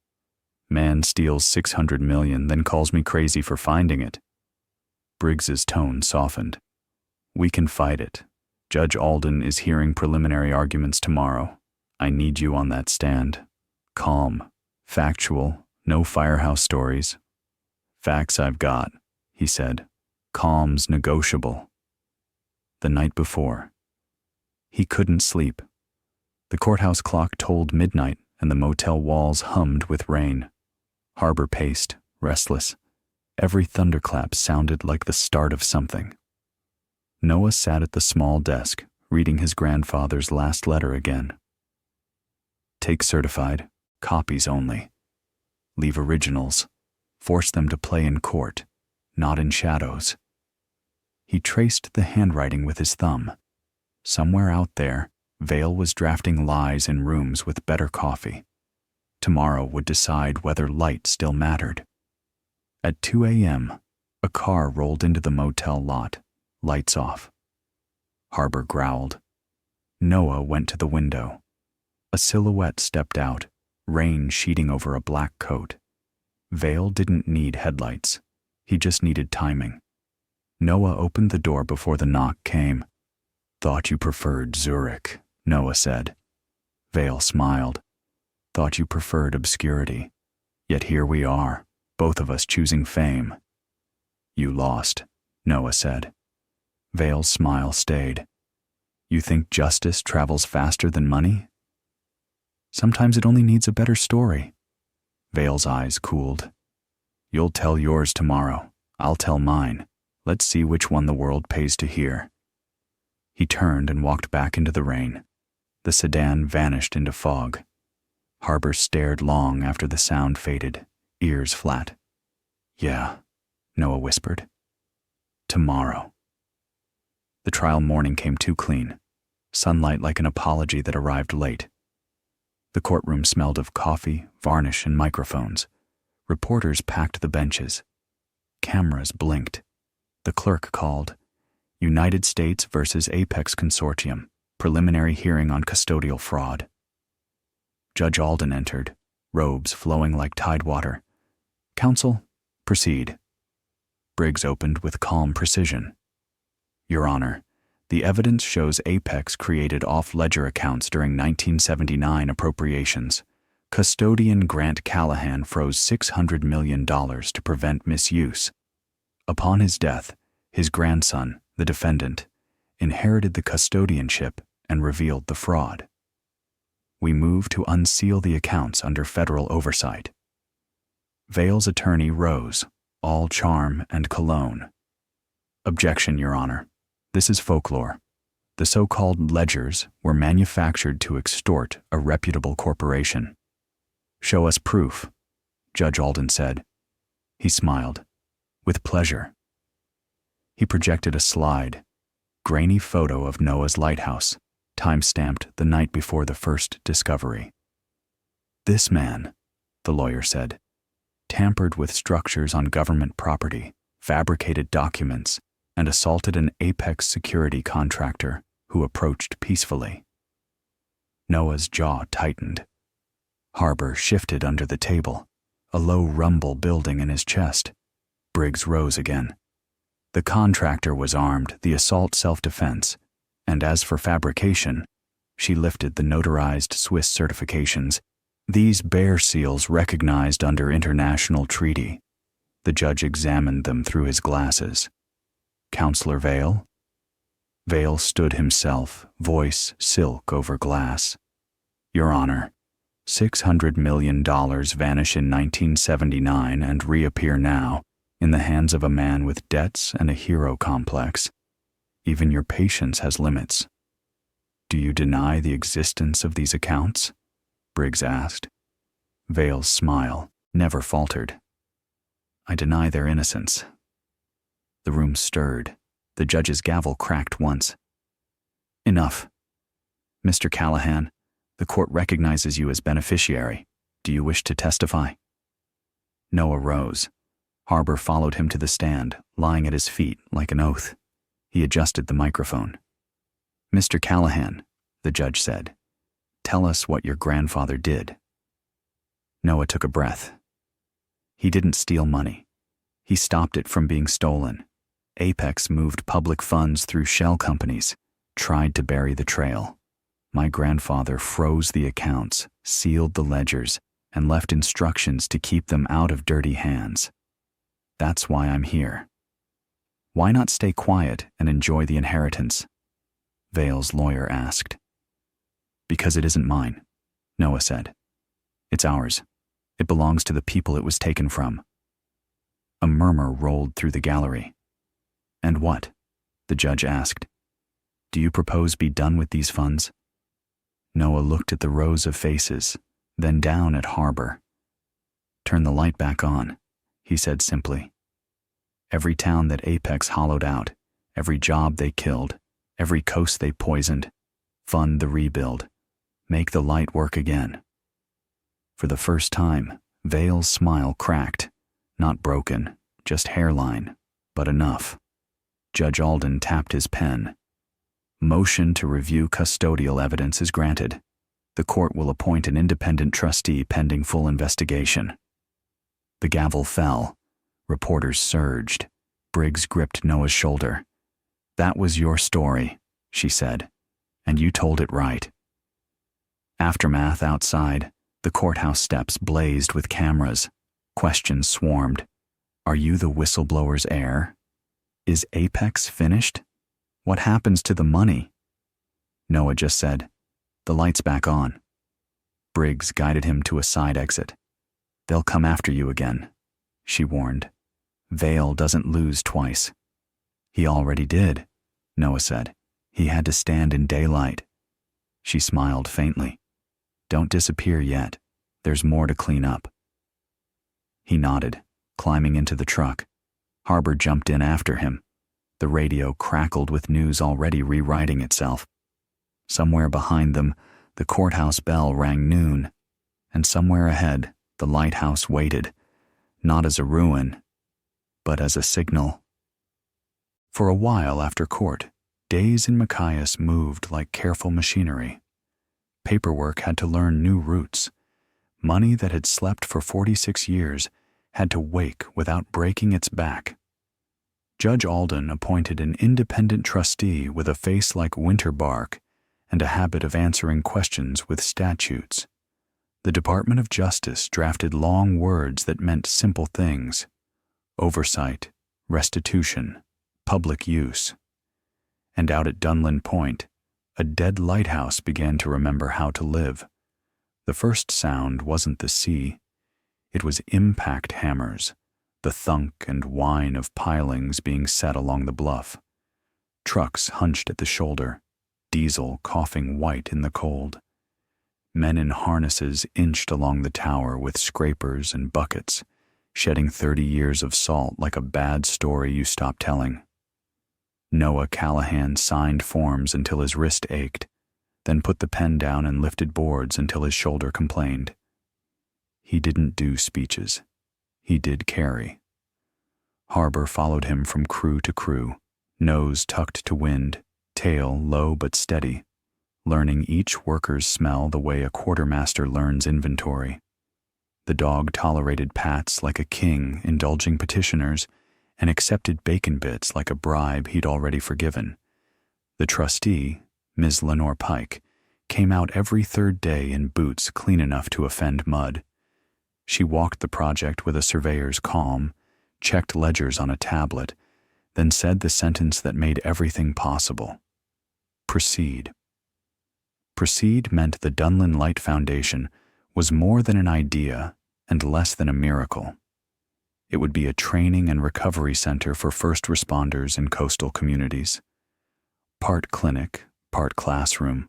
"Man steals 600 million, then calls me crazy for finding it." Briggs's tone softened. "We can fight it. Judge Alden is hearing preliminary arguments tomorrow. I need you on that stand. Calm, factual, no firehouse stories." "Facts I've got," he said. "Calm's negotiable." The night before, he couldn't sleep. The courthouse clock tolled midnight and the motel walls hummed with rain. Harbor paced, restless. Every thunderclap sounded like the start of something. Noah sat at the small desk, reading his grandfather's last letter again. "Take certified, copies only. Leave originals. Force them to play in court, not in shadows." He traced the handwriting with his thumb. Somewhere out there, Vale was drafting lies in rooms with better coffee. Tomorrow would decide whether light still mattered. At 2 a.m., a car rolled into the motel lot, lights off. Harbor growled. Noah went to the window. A silhouette stepped out, rain sheeting over a black coat. Vale didn't need headlights. He just needed timing. Noah opened the door before the knock came. "Thought you preferred Zurich," Noah said. Vale smiled. "Thought you preferred obscurity. Yet here we are, both of us choosing fame." "You lost," Noah said. Vale's smile stayed. You think justice travels faster than money? Sometimes it only needs a better story. Vale's eyes cooled. You'll tell yours tomorrow. I'll tell mine. Let's see which one the world pays to hear. He turned and walked back into the rain. The sedan vanished into fog. Harbor stared long after the sound faded, ears flat. Yeah, Noah whispered. Tomorrow. The trial morning came too clean, sunlight like an apology that arrived late. The courtroom smelled of coffee, varnish, and microphones. Reporters packed the benches. Cameras blinked. The clerk called, United States versus Apex Consortium, preliminary hearing on custodial fraud. Judge Alden entered, robes flowing like tidewater. Counsel, proceed. Briggs opened with calm precision. Your Honor, the evidence shows Apex created off-ledger accounts during 1979 appropriations. Custodian Grant Callahan froze $600 million to prevent misuse. Upon his death, his grandson, the defendant, inherited the custodianship and revealed the fraud. We move to unseal the accounts under federal oversight. Vale's attorney rose, all charm and cologne. Objection, Your Honor. This is folklore. The so-called ledgers were manufactured to extort a reputable corporation. Show us proof, Judge Alden said. He smiled. With pleasure. He projected a slide, grainy photo of Noah's lighthouse, time-stamped the night before the first discovery. This man, the lawyer said, tampered with structures on government property, fabricated documents, and assaulted an Apex security contractor who approached peacefully. Noah's jaw tightened. Harbor shifted under the table, a low rumble building in his chest. Briggs rose again. The contractor was armed, the assault self-defense, and as for fabrication, she lifted the notarized Swiss certifications. These bear seals recognized under international treaty. The judge examined them through his glasses. Counselor Vale? Vale stood himself, voice silk over glass. Your Honor, $600 million vanish in 1979 and reappear now in the hands of a man with debts and a hero complex. Even your patience has limits. Do you deny the existence of these accounts? Briggs asked. Vale's smile never faltered. I deny their innocence. The room stirred. The judge's gavel cracked once. Enough. Mr. Callahan, the court recognizes you as beneficiary. Do you wish to testify? Noah rose. Harbor followed him to the stand, lying at his feet like an oath. He adjusted the microphone. Mr. Callahan, the judge said, tell us what your grandfather did. Noah took a breath. He didn't steal money. He stopped it from being stolen. Apex moved public funds through shell companies, tried to bury the trail. My grandfather froze the accounts, sealed the ledgers, and left instructions to keep them out of dirty hands. That's why I'm here. Why not stay quiet and enjoy the inheritance? Vale's lawyer asked. Because it isn't mine, Noah said. It's ours. It belongs to the people it was taken from. A murmur rolled through the gallery. And what? The judge asked. Do you propose be done with these funds? Noah looked at the rows of faces, then down at Harbor. Turn the light back on, he said simply. Every town that Apex hollowed out, every job they killed, every coast they poisoned, fund the rebuild, make the light work again. For the first time, Vale's smile cracked, not broken, just hairline, but enough. Judge Alden tapped his pen. Motion to review custodial evidence is granted. The court will appoint an independent trustee pending full investigation. The gavel fell. Reporters surged. Briggs gripped Noah's shoulder. That was your story, she said, and you told it right. Aftermath outside, the courthouse steps blazed with cameras. Questions swarmed. Are you the whistleblower's heir? Is Apex finished? What happens to the money? Noah just said. "The light's back on." Briggs guided him to a side exit. "They'll come after you again," she warned. "Vale doesn't lose twice." "He already did," Noah said. "He had to stand in daylight." She smiled faintly. "Don't disappear yet. There's more to clean up." He nodded, climbing into the truck. Harbor jumped in after him. The radio crackled with news already rewriting itself. Somewhere behind them, the courthouse bell rang noon, and somewhere ahead, the lighthouse waited, not as a ruin, but as a signal. For a while after court, days in Machias moved like careful machinery. Paperwork had to learn new routes. Money that had slept for 46 years had to wake without breaking its back. Judge Alden appointed an independent trustee with a face like winter bark and a habit of answering questions with statutes. The Department of Justice drafted long words that meant simple things: oversight, restitution, public use. And out at Dunlin Point, a dead lighthouse began to remember how to live. The first sound wasn't the sea. It was impact hammers, the thunk and whine of pilings being set along the bluff. Trucks hunched at the shoulder, diesel coughing white in the cold. Men in harnesses inched along the tower with scrapers and buckets, shedding 30 years of salt like a bad story you stop telling. Noah Callahan signed forms until his wrist ached, then put the pen down and lifted boards until his shoulder complained. He didn't do speeches. He did carry. Harbor followed him from crew to crew, nose tucked to wind, tail low but steady, learning each worker's smell the way a quartermaster learns inventory. The dog tolerated pats like a king indulging petitioners and accepted bacon bits like a bribe he'd already forgiven. The trustee, Ms. Lenore Pike, came out every third day in boots clean enough to offend mud. She walked the project with a surveyor's calm, checked ledgers on a tablet, then said the sentence that made everything possible. Proceed. Proceed meant the Dunlin Light Foundation was more than an idea and less than a miracle. It would be a training and recovery center for first responders in coastal communities. Part clinic, part classroom,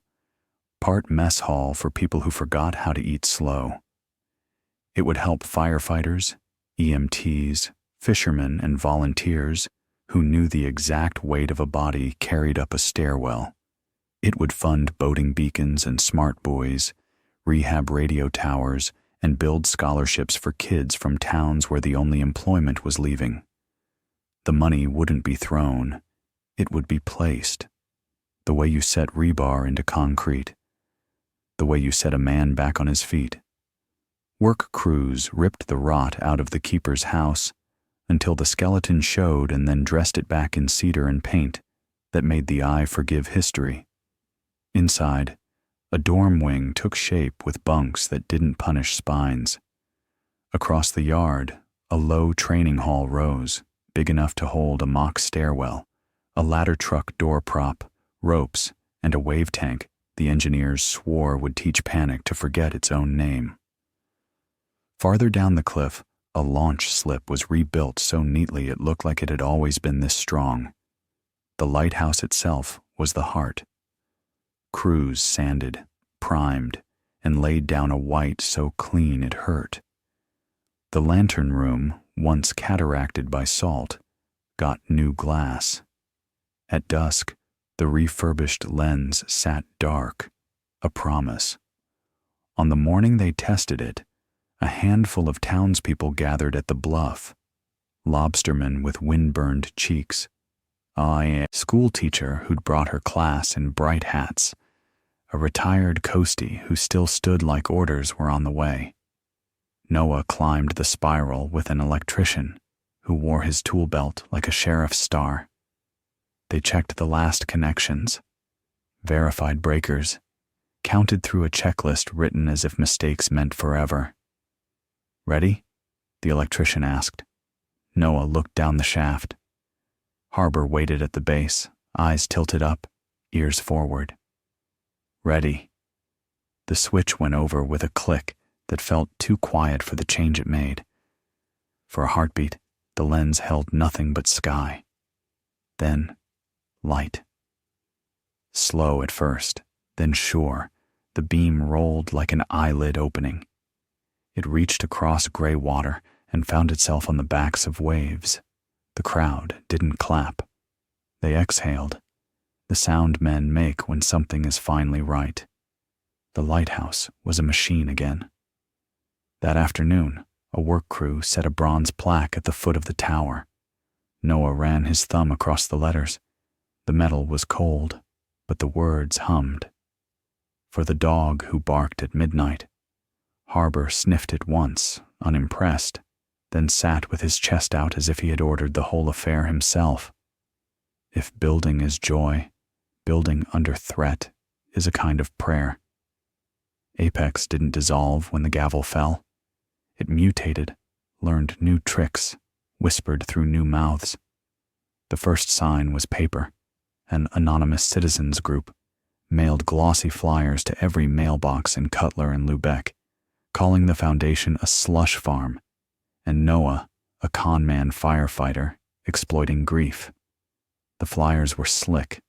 part mess hall for people who forgot how to eat slow. It would help firefighters, EMTs, fishermen, and volunteers who knew the exact weight of a body carried up a stairwell. It would fund boating beacons and smart buoys, rehab radio towers, and build scholarships for kids from towns where the only employment was leaving. The money wouldn't be thrown, it would be placed. The way you set rebar into concrete. The way you set a man back on his feet. Work crews ripped the rot out of the keeper's house until the skeleton showed and then dressed it back in cedar and paint that made the eye forgive history. Inside, a dorm wing took shape with bunks that didn't punish spines. Across the yard, a low training hall rose, big enough to hold a mock stairwell, a ladder truck door prop, ropes, and a wave tank the engineers swore would teach panic to forget its own name. Farther down the cliff, a launch slip was rebuilt so neatly it looked like it had always been this strong. The lighthouse itself was the heart. Crews sanded, primed, and laid down a white so clean it hurt. The lantern room, once cataracted by salt, got new glass. At dusk, the refurbished lens sat dark, a promise. On the morning they tested it, a handful of townspeople gathered at the bluff, lobstermen with wind-burned cheeks, a schoolteacher who'd brought her class in bright hats, a retired coastie who still stood like orders were on the way. Noah climbed the spiral with an electrician who wore his tool belt like a sheriff's star. They checked the last connections, verified breakers, counted through a checklist written as if mistakes meant forever. "Ready?" the electrician asked. Noah looked down the shaft. Harbor waited at the base, eyes tilted up, ears forward. Ready. The switch went over with a click that felt too quiet for the change it made. For a heartbeat, the lens held nothing but sky. Then, light. Slow at first, then sure, the beam rolled like an eyelid opening. It reached across gray water and found itself on the backs of waves. The crowd didn't clap. They exhaled, the sound men make when something is finally right. The lighthouse was a machine again. That afternoon, a work crew set a bronze plaque at the foot of the tower. Noah ran his thumb across the letters. The metal was cold, but the words hummed. For the dog who barked at midnight. Harbor sniffed it once, unimpressed, then sat with his chest out as if he had ordered the whole affair himself. If building is joy, building under threat is a kind of prayer. Apex didn't dissolve when the gavel fell. It mutated, learned new tricks, whispered through new mouths. The first sign was paper. An anonymous citizens group mailed glossy flyers to every mailbox in Cutler and Lubeck, calling the foundation a slush farm, and Noah a con-man firefighter exploiting grief. The flyers were slick,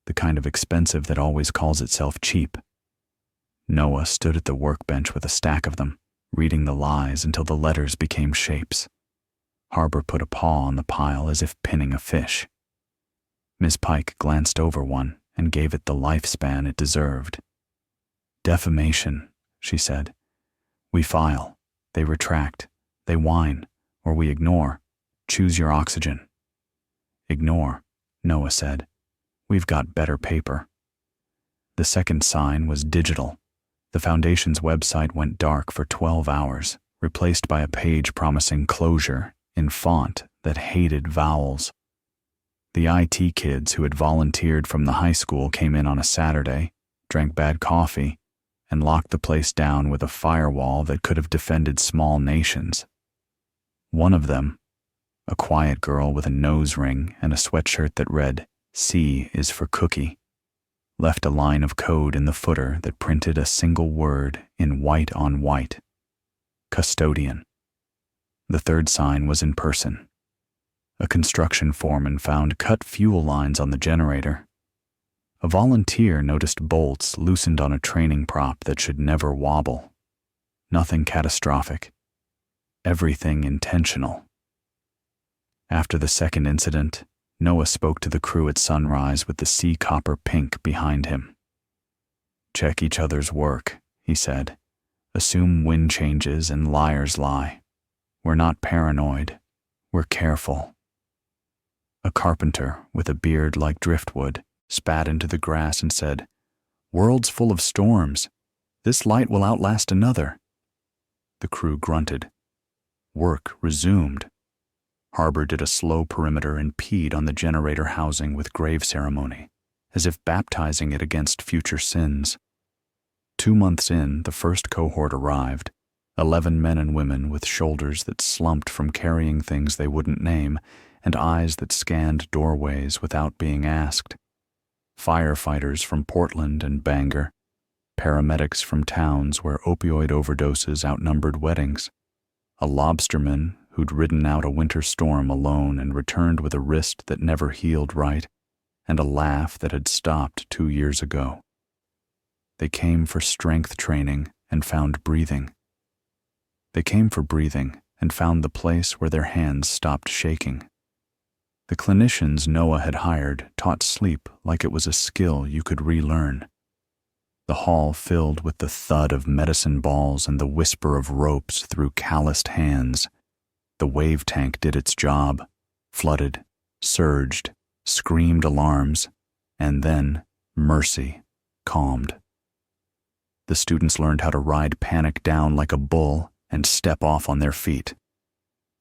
the kind of expensive that always calls itself cheap. Noah stood at the workbench with a stack of them, reading the lies until the letters became shapes. Harbor put a paw on the pile as if pinning a fish. Miss Pike glanced over one and gave it the lifespan it deserved. Defamation, she said. We file, they retract, they whine, or we ignore. Choose your oxygen. Ignore, Noah said. We've got better paper. The second sign was digital. The Foundation's website went dark for 12 hours, replaced by a page promising closure in font that hated vowels. The IT kids who had volunteered from the high school came in on a Saturday, drank bad coffee, and locked the place down with a firewall that could have defended small nations. One of them, a quiet girl with a nose ring and a sweatshirt that read, C is for cookie, left a line of code in the footer that printed a single word in white on white. Custodian. The third sign was in person. A construction foreman found cut fuel lines on the generator. A volunteer noticed bolts loosened on a training prop that should never wobble. Nothing catastrophic. Everything intentional. After the second incident, Noah spoke to the crew at sunrise with the sea copper pink behind him. Check each other's work, he said. Assume wind changes and liars lie. We're not paranoid. We're careful. A carpenter with a beard like driftwood spat into the grass and said, World's full of storms. This light will outlast another. The crew grunted. Work resumed. Harbor did a slow perimeter and peed on the generator housing with grave ceremony, as if baptizing it against future sins. 2 months in, the first cohort arrived, 11 men and women with shoulders that slumped from carrying things they wouldn't name and eyes that scanned doorways without being asked. Firefighters from Portland and Bangor, paramedics from towns where opioid overdoses outnumbered weddings, a lobsterman who'd ridden out a winter storm alone and returned with a wrist that never healed right, and a laugh that had stopped 2 years ago. They came for strength training and found breathing. They came for breathing and found the place where their hands stopped shaking. The clinicians Noah had hired taught sleep like it was a skill you could relearn. The hall filled with the thud of medicine balls and the whisper of ropes through calloused hands. The wave tank did its job, flooded, surged, screamed alarms, and then, mercy, calmed. The students learned how to ride panic down like a bull and step off on their feet.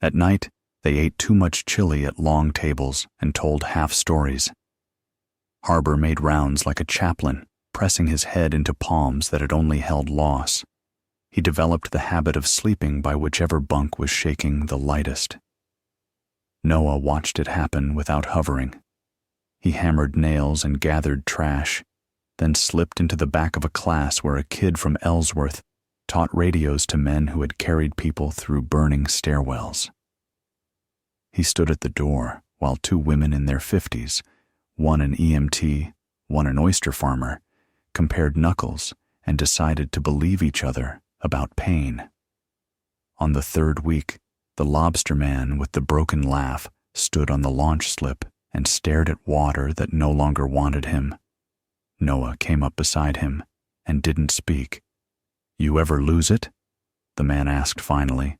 At night, they ate too much chili at long tables and told half stories. Harbor made rounds like a chaplain, pressing his head into palms that had only held loss. He developed the habit of sleeping by whichever bunk was shaking the lightest. Noah watched it happen without hovering. He hammered nails and gathered trash. then slipped into the back of a class where a kid from Ellsworth taught radios to men who had carried people through burning stairwells. He stood at the door while two women in their 50s, one an EMT, one an oyster farmer, compared knuckles and decided to believe each other about pain. On the third week, the lobster man with the broken laugh stood on the launch slip and stared at water that no longer wanted him. Noah came up beside him and didn't speak. "You ever lose it?" the man asked finally.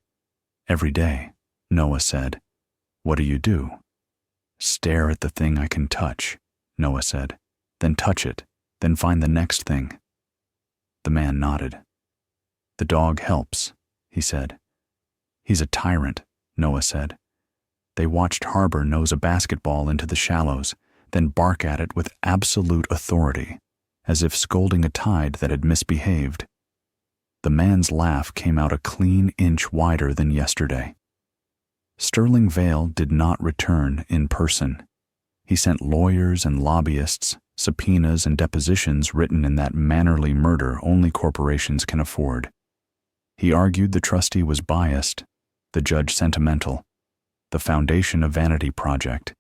"Every day," Noah said. "What do you do?" "Stare at the thing I can touch," Noah said. "Then touch it, then find the next thing." The man nodded. "The dog helps," he said. "He's a tyrant," Noah said. They watched Harbor nose a basketball into the shallows, then bark at it with absolute authority, as if scolding a tide that had misbehaved. The man's laugh came out a clean inch wider than yesterday. Sterling Vale did not return in person. He sent lawyers and lobbyists, subpoenas and depositions written in that mannerly murder only corporations can afford. He argued the trustee was biased, the judge sentimental, the foundation a vanity project.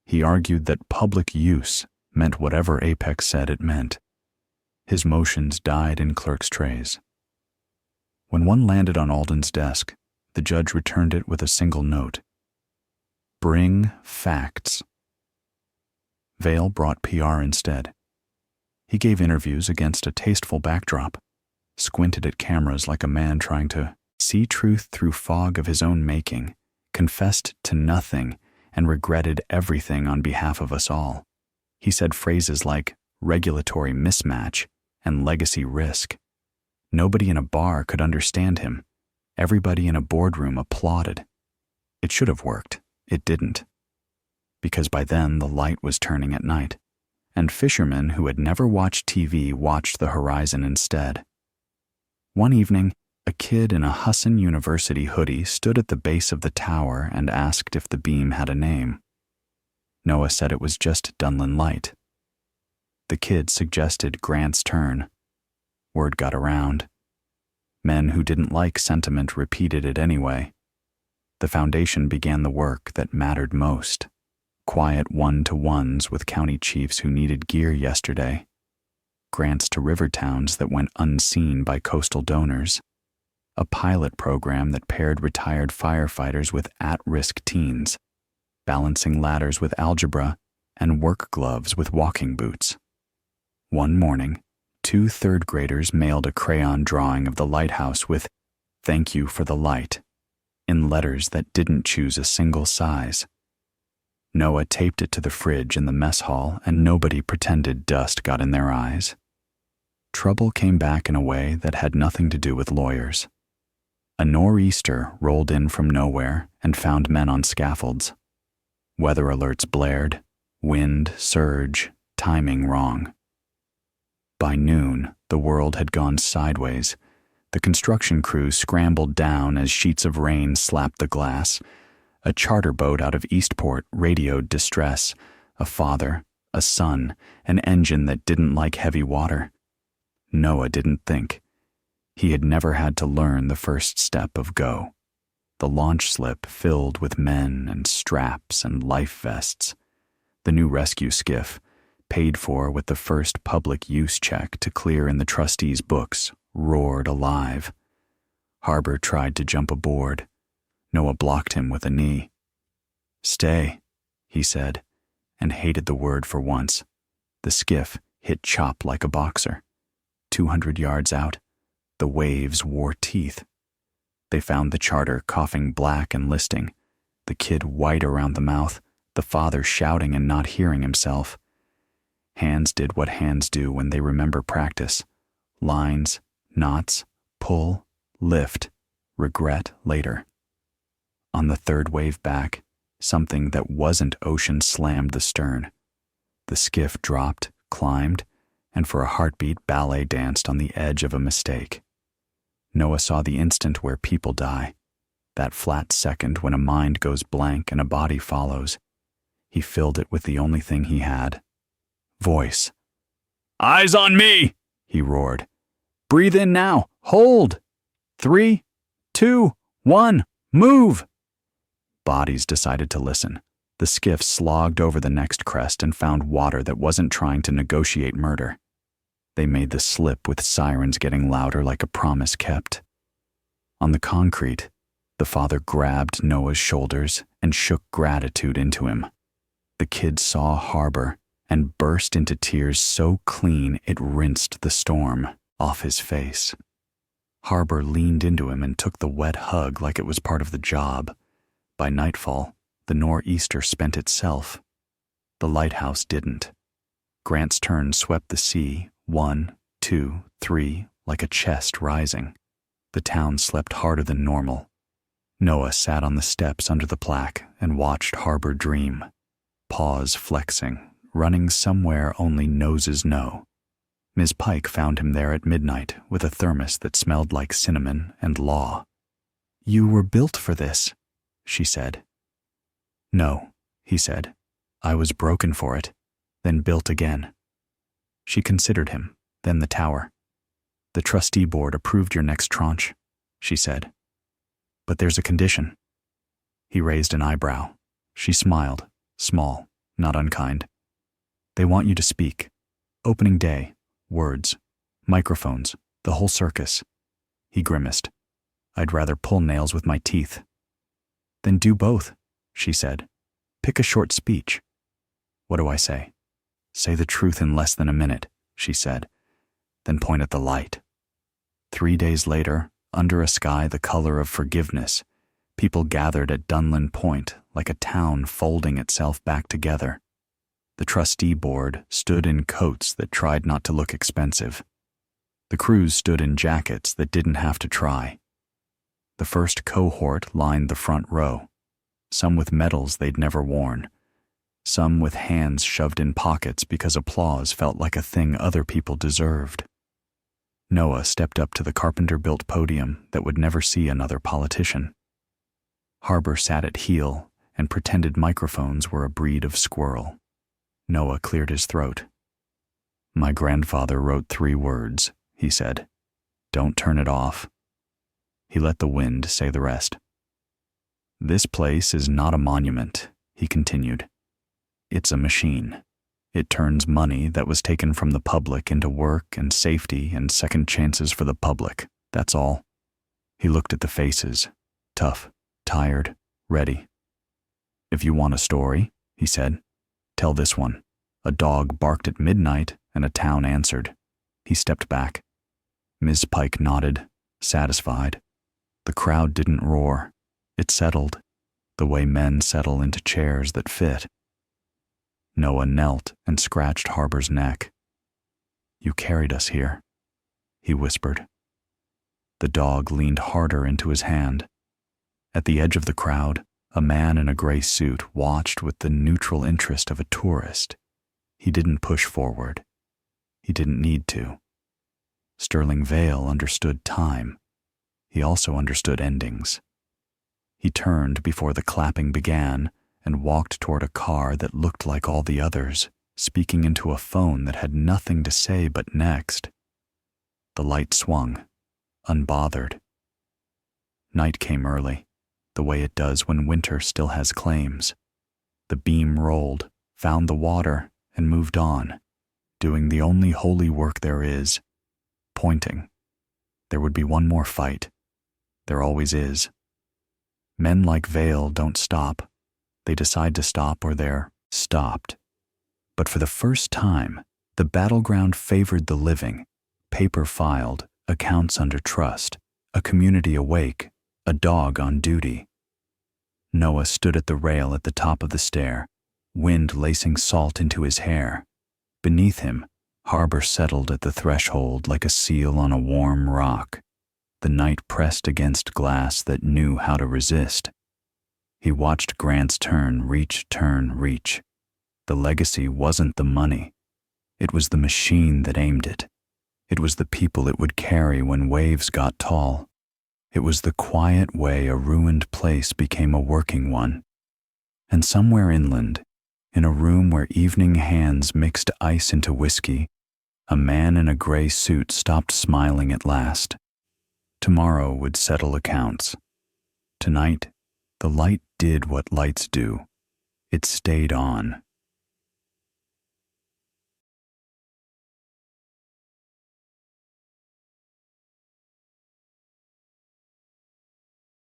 He argued that public use meant whatever Apex said it meant. His motions died in clerks' trays. When one landed on Alden's desk, the judge returned it with a single note. "Bring facts." Vale brought PR instead. He gave interviews against a tasteful backdrop, squinted at cameras like a man trying to see truth through fog of his own making, confessed to nothing, and regretted everything on behalf of us all. He said phrases like regulatory mismatch and legacy risk. Nobody in a bar could understand him. Everybody in a boardroom applauded. It should have worked. It didn't. Because by then the light was turning at night, and fishermen who had never watched TV watched the horizon instead. One evening, a kid in a Husson University hoodie stood at the base of the tower and asked if the beam had a name. Noah said it was just Dunlin Light. The kid suggested Grant's Turn. Word got around. Men who didn't like sentiment repeated it anyway. The foundation began the work that mattered most. Quiet one-to-ones with county chiefs who needed gear yesterday. Grants to river towns that went unseen by coastal donors. A pilot program that paired retired firefighters with at-risk teens. Balancing ladders with algebra and work gloves with walking boots. One morning, 2 third graders mailed a crayon drawing of the lighthouse with "Thank you for the light" in letters that didn't choose a single size. Noah taped it to the fridge in the mess hall, and nobody pretended dust got in their eyes. Trouble came back in a way that had nothing to do with lawyers. A nor'easter rolled in from nowhere and found men on scaffolds. Weather alerts blared, wind, surge, timing wrong. By noon, the world had gone sideways. The construction crew scrambled down as sheets of rain slapped the glass. A charter boat out of Eastport radioed distress, a father, a son, an engine that didn't like heavy water. Noah didn't think. He had never had to learn the first step of go. The launch slip filled with men and straps and life vests. The new rescue skiff, paid for with the first public use check to clear in the trustee's books, roared alive. Harbor tried to jump aboard. Noah blocked him with a knee. "Stay," he said, and hated the word for once. The skiff hit chop like a boxer. 200 yards out, the waves wore teeth. They found the charter coughing black and listing, the kid white around the mouth, the father shouting and not hearing himself. Hands did what hands do when they remember practice. Lines, knots, pull, lift, regret later. On the third wave back, something that wasn't ocean slammed the stern. The skiff dropped, climbed, and for a heartbeat ballet danced on the edge of a mistake. Noah saw the instant where people die, that flat second when a mind goes blank and a body follows. He filled it with the only thing he had. Voice. Eyes on me, he roared. Breathe in now. Hold. 3, 2, 1, move. Bodies decided to listen. The skiff slogged over the next crest and found water that wasn't trying to negotiate murder. They made the slip with sirens getting louder like a promise kept. On the concrete, the father grabbed Noah's shoulders and shook gratitude into him. The kid saw harbor and burst into tears so clean it rinsed the storm off his face. Harbor leaned into him and took the wet hug like it was part of the job. By nightfall, the nor'easter spent itself. The lighthouse didn't. Grant's turn swept the sea, 1, 2, 3, like a chest rising. The town slept harder than normal. Noah sat on the steps under the plaque and watched Harbor dream. Paws flexing, running somewhere only noses know. Ms. Pike found him there at midnight with a thermos that smelled like cinnamon and law. You were built for this, she said. No, he said. I was broken for it, then built again. She considered him, then the tower. The trustee board approved your next tranche, she said. But there's a condition. He raised an eyebrow. She smiled, small, not unkind. They want you to speak. Opening day, words, microphones, the whole circus. He grimaced. I'd rather pull nails with my teeth. Then do both, she said. Pick a short speech. What do I say? Say the truth in less than a minute, she said. Then point at the light. 3 days later, under a sky the color of forgiveness, people gathered at Dunlin Point like a town folding itself back together. The trustee board stood in coats that tried not to look expensive. The crews stood in jackets that didn't have to try. The first cohort lined the front row, some with medals they'd never worn, some with hands shoved in pockets because applause felt like a thing other people deserved. Noah stepped up to the carpenter-built podium that would never see another politician. Harbor sat at heel and pretended microphones were a breed of squirrel. Noah cleared his throat. My grandfather wrote 3 words, he said. Don't turn it off. He let the wind say the rest. This place is not a monument, he continued. It's a machine. It turns money that was taken from the public into work and safety and second chances for the public. That's all. He looked at the faces, tough, tired, ready. If you want a story, he said, tell this one. A dog barked at midnight and a town answered. He stepped back. Ms. Pike nodded, satisfied. The crowd didn't roar. It settled, the way men settle into chairs that fit. Noah knelt and scratched Harbor's neck. You carried us here, he whispered. The dog leaned harder into his hand. At the edge of the crowd, a man in a gray suit watched with the neutral interest of a tourist. He didn't push forward. He didn't need to. Sterling Vale understood time. He also understood endings. He turned before the clapping began and walked toward a car that looked like all the others, speaking into a phone that had nothing to say but next. The light swung, unbothered. Night came early, the way it does when winter still has claims. The beam rolled, found the water, and moved on, doing the only holy work there is, pointing. There would be one more fight. There always is. Men like Vale don't stop. They decide to stop or they're stopped. But for the first time, the battleground favored the living, paper filed, accounts under trust, a community awake, a dog on duty. Noah stood at the rail at the top of the stair, wind lacing salt into his hair. Beneath him, Harbor settled at the threshold like a seal on a warm rock. The night pressed against glass that knew how to resist. He watched Grant's turn reach. The legacy wasn't the money. It was the machine that aimed it. It was the people it would carry when waves got tall. It was the quiet way a ruined place became a working one. And somewhere inland, in a room where evening hands mixed ice into whiskey, A man in a gray suit stopped smiling at last. Tomorrow would settle accounts. Tonight, the light did what lights do. It stayed on.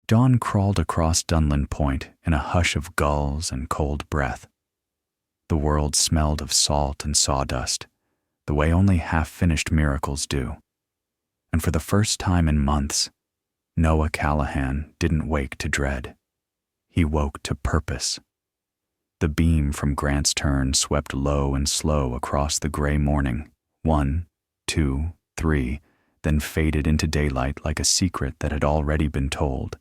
Dawn crawled across Dunlin Point in a hush of gulls and cold breath. The world smelled of salt and sawdust, the way only half-finished miracles do. And for the first time in months, Noah Callahan didn't wake to dread. He woke to purpose. The beam from Grant's turn swept low and slow across the gray morning, 1, 2, 3, then faded into daylight like a secret that had already been told.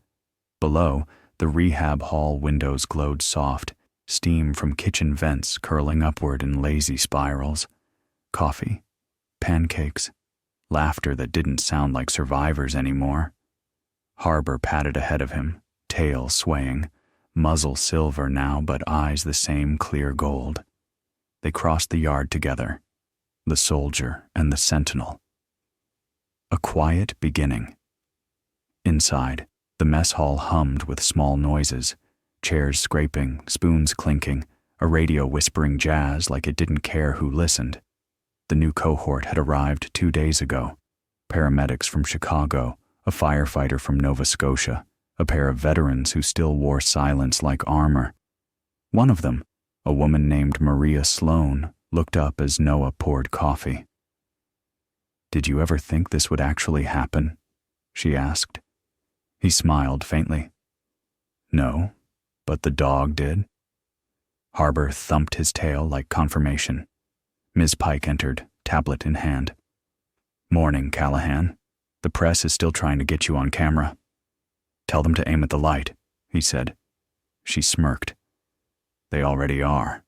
Below, the rehab hall windows glowed soft, steam from kitchen vents curling upward in lazy spirals. Coffee, pancakes, laughter that didn't sound like survivors anymore. Harbor padded ahead of him, tail swaying, muzzle silver now but eyes the same clear gold. They crossed the yard together, the soldier and the sentinel. A quiet beginning. Inside, the mess hall hummed with small noises, chairs scraping, spoons clinking, a radio whispering jazz like it didn't care who listened. The new cohort had arrived 2 days ago. Paramedics from Chicago, a firefighter from Nova Scotia, a pair of veterans who still wore silence like armor. One of them, a woman named Maria Sloan, looked up as Noah poured coffee. "Did you ever think this would actually happen?" she asked. He smiled faintly. "No, but the dog did." Harbor thumped his tail like confirmation. Ms. Pike entered, tablet in hand. "Morning, Callahan. The press is still trying to get you on camera." "Tell them to aim at the light," he said. She smirked. "They already are."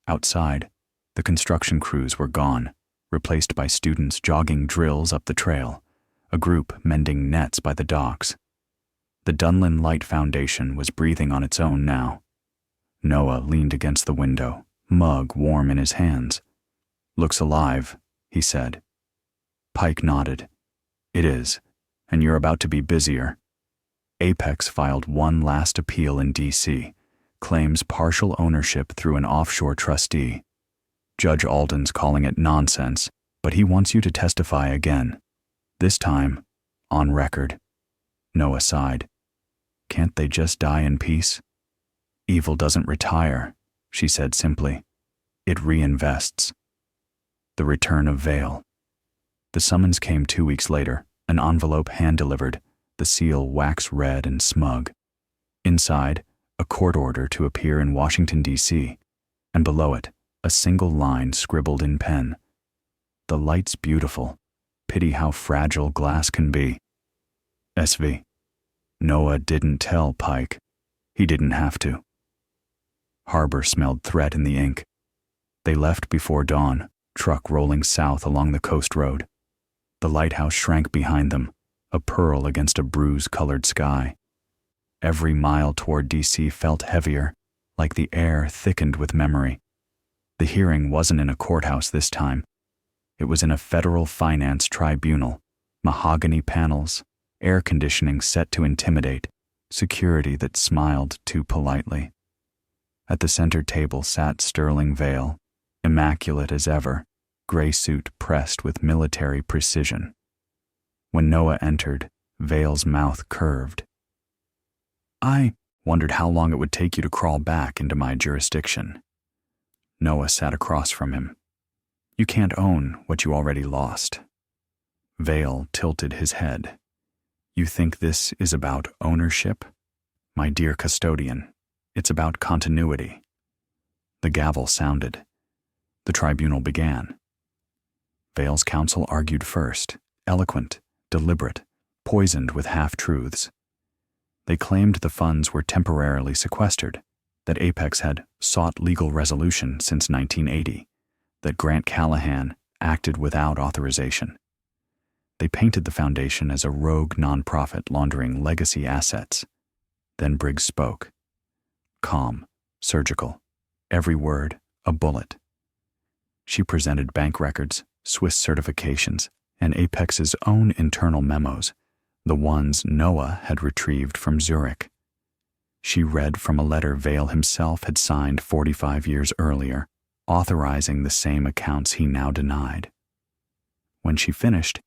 Outside, the construction crews were gone, replaced by students jogging drills up the trail, a group mending nets by the docks. The Dunlin Light Foundation was breathing on its own now. Noah leaned against the window, mug warm in his hands. "Looks alive," he said. Pike nodded. "It is, and you're about to be busier." Apex filed one last appeal in D.C., claims partial ownership through an offshore trustee. Judge Alden's calling it nonsense, but he wants you to testify again. This time, on record. Noah sighed. "Can't they just die in peace?" "Evil doesn't retire," she said simply. "It reinvests." The return of Vale. The summons came 2 weeks later, an envelope hand-delivered, the seal wax red and smug. Inside, a court order to appear in Washington, D.C., and below it, a single line scribbled in pen. "The light's beautiful. Pity how fragile glass can be. SV." Noah didn't tell Pike. He didn't have to. Harbor smelled threat in the ink. They left before dawn, truck rolling south along the coast road. The lighthouse shrank behind them, a pearl against a bruise-colored sky. Every mile toward D.C. felt heavier, like the air thickened with memory. The hearing wasn't in a courthouse this time. It was in a federal finance tribunal, mahogany panels, air conditioning set to intimidate, security that smiled too politely. At the center table sat Sterling Vale, immaculate as ever, gray suit pressed with military precision. When Noah entered, Vale's mouth curved. "I wondered how long it would take you to crawl back into my jurisdiction." Noah sat across from him. "You can't own what you already lost." Vale tilted his head. "You think this is about ownership? My dear custodian, it's about continuity." The gavel sounded. The tribunal began. Vale's counsel argued first, eloquent, deliberate, poisoned with half-truths. They claimed the funds were temporarily sequestered, that Apex had sought legal resolution since 1980, that Grant Callahan acted without authorization. They painted the foundation as a rogue nonprofit laundering legacy assets. Then Briggs spoke. Calm, surgical, every word a bullet. She presented bank records, Swiss certifications, and Apex's own internal memos, the ones Noah had retrieved from Zurich. She read from a letter Vale himself had signed 45 years earlier, authorizing the same accounts he now denied. When she finished,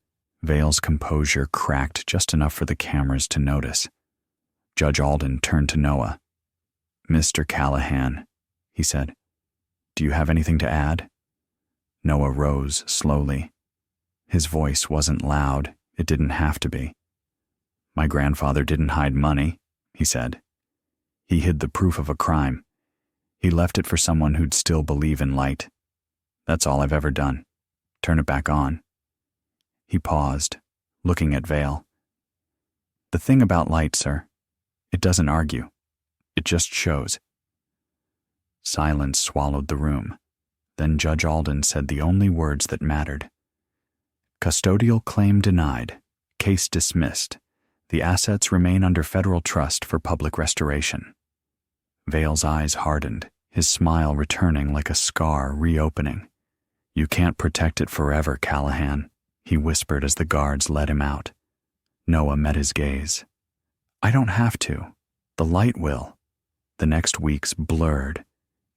Vale's composure cracked just enough for the cameras to notice. Judge Alden turned to Noah. "Mr. Callahan," he said, "do you have anything to add?" Noah rose slowly. His voice wasn't loud. It didn't have to be. "My grandfather didn't hide money," he said. "He hid the proof of a crime. He left it for someone who'd still believe in light. That's all I've ever done. Turn it back on." He paused, looking at Vale. "The thing about light, sir, it doesn't argue. It just shows." Silence swallowed the room. Then Judge Alden said the only words that mattered. "Custodial claim denied. Case dismissed. The assets remain under federal trust for public restoration." Vale's eyes hardened, his smile returning like a scar reopening. "You can't protect it forever, Callahan," he whispered as the guards led him out. Noah met his gaze. "I don't have to. The light will." The next weeks blurred.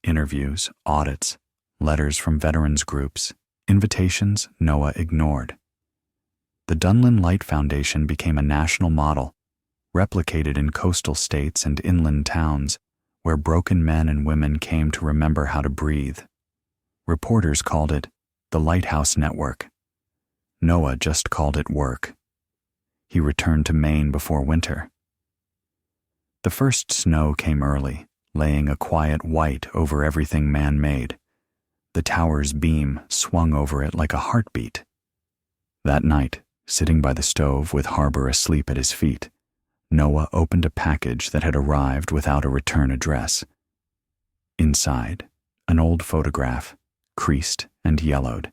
Interviews, audits, letters from veterans groups, invitations Noah ignored. The Dunlin Light Foundation became a national model, replicated in coastal states and inland towns, where broken men and women came to remember how to breathe. Reporters called it the Lighthouse Network. Noah just called it work. He returned to Maine before winter. The first snow came early, laying a quiet white over everything man-made. The tower's beam swung over it like a heartbeat. That night, sitting by the stove with Harbor asleep at his feet, Noah opened a package that had arrived without a return address. Inside, an old photograph, creased and yellowed.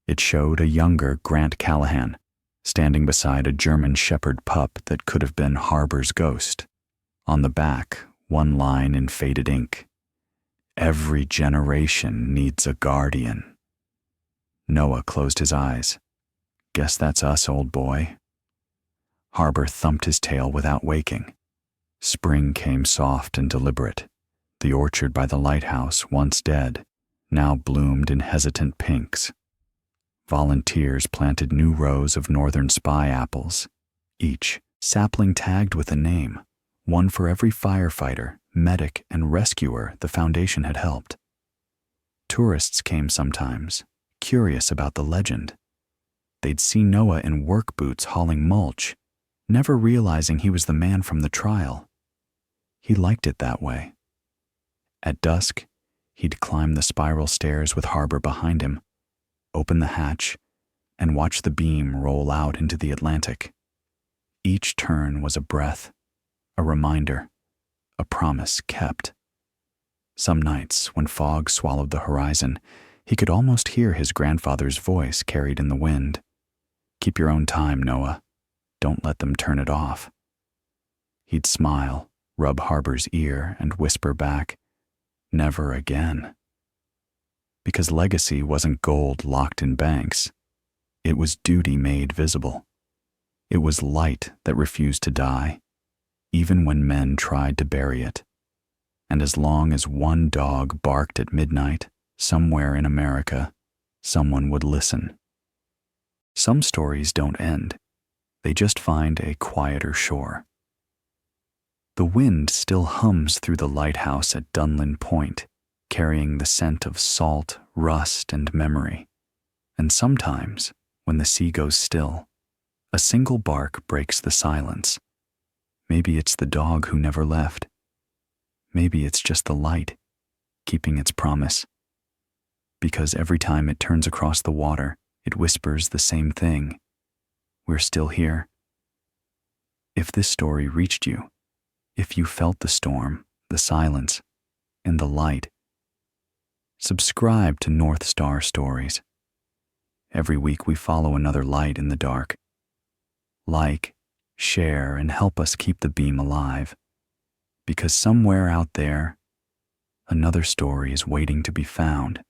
It showed a younger Grant Callahan, standing beside a German shepherd pup that could have been Harbor's ghost. On the back, one line in faded ink: "Every generation needs a guardian." Noah closed his eyes. "Guess that's us, old boy." Harbor thumped his tail without waking. Spring came soft and deliberate. The orchard by the lighthouse, once dead, now bloomed in hesitant pinks. Volunteers planted new rows of northern spy apples, each sapling tagged with a name, one for every firefighter, medic, and rescuer the foundation had helped. Tourists came sometimes, curious about the legend. They'd see Noah in work boots hauling mulch, never realizing he was the man from the trial. He liked it that way. At dusk, he'd climb the spiral stairs with Harbor behind him, open the hatch, and watch the beam roll out into the Atlantic. Each turn was a breath, a reminder, a promise kept. Some nights, when fog swallowed the horizon, he could almost hear his grandfather's voice carried in the wind. "Keep your own time, Noah. Don't let them turn it off." He'd smile, rub Harbor's ear, and whisper back, "Never again." Because legacy wasn't gold locked in banks. It was duty made visible. It was light that refused to die, even when men tried to bury it. And as long as one dog barked at midnight, somewhere in America, someone would listen. Some stories don't end. They just find a quieter shore. The wind still hums through the lighthouse at Dunlin Point, carrying the scent of salt, rust, and memory. And sometimes, when the sea goes still, a single bark breaks the silence. Maybe it's the dog who never left. Maybe it's just the light, keeping its promise. Because every time it turns across the water, it whispers the same thing: "We're still here." If this story reached you, if you felt the storm, the silence, and the light, subscribe to North Star Stories. Every week we follow another light in the dark. Like, share, and help us keep the beam alive. Because somewhere out there, another story is waiting to be found.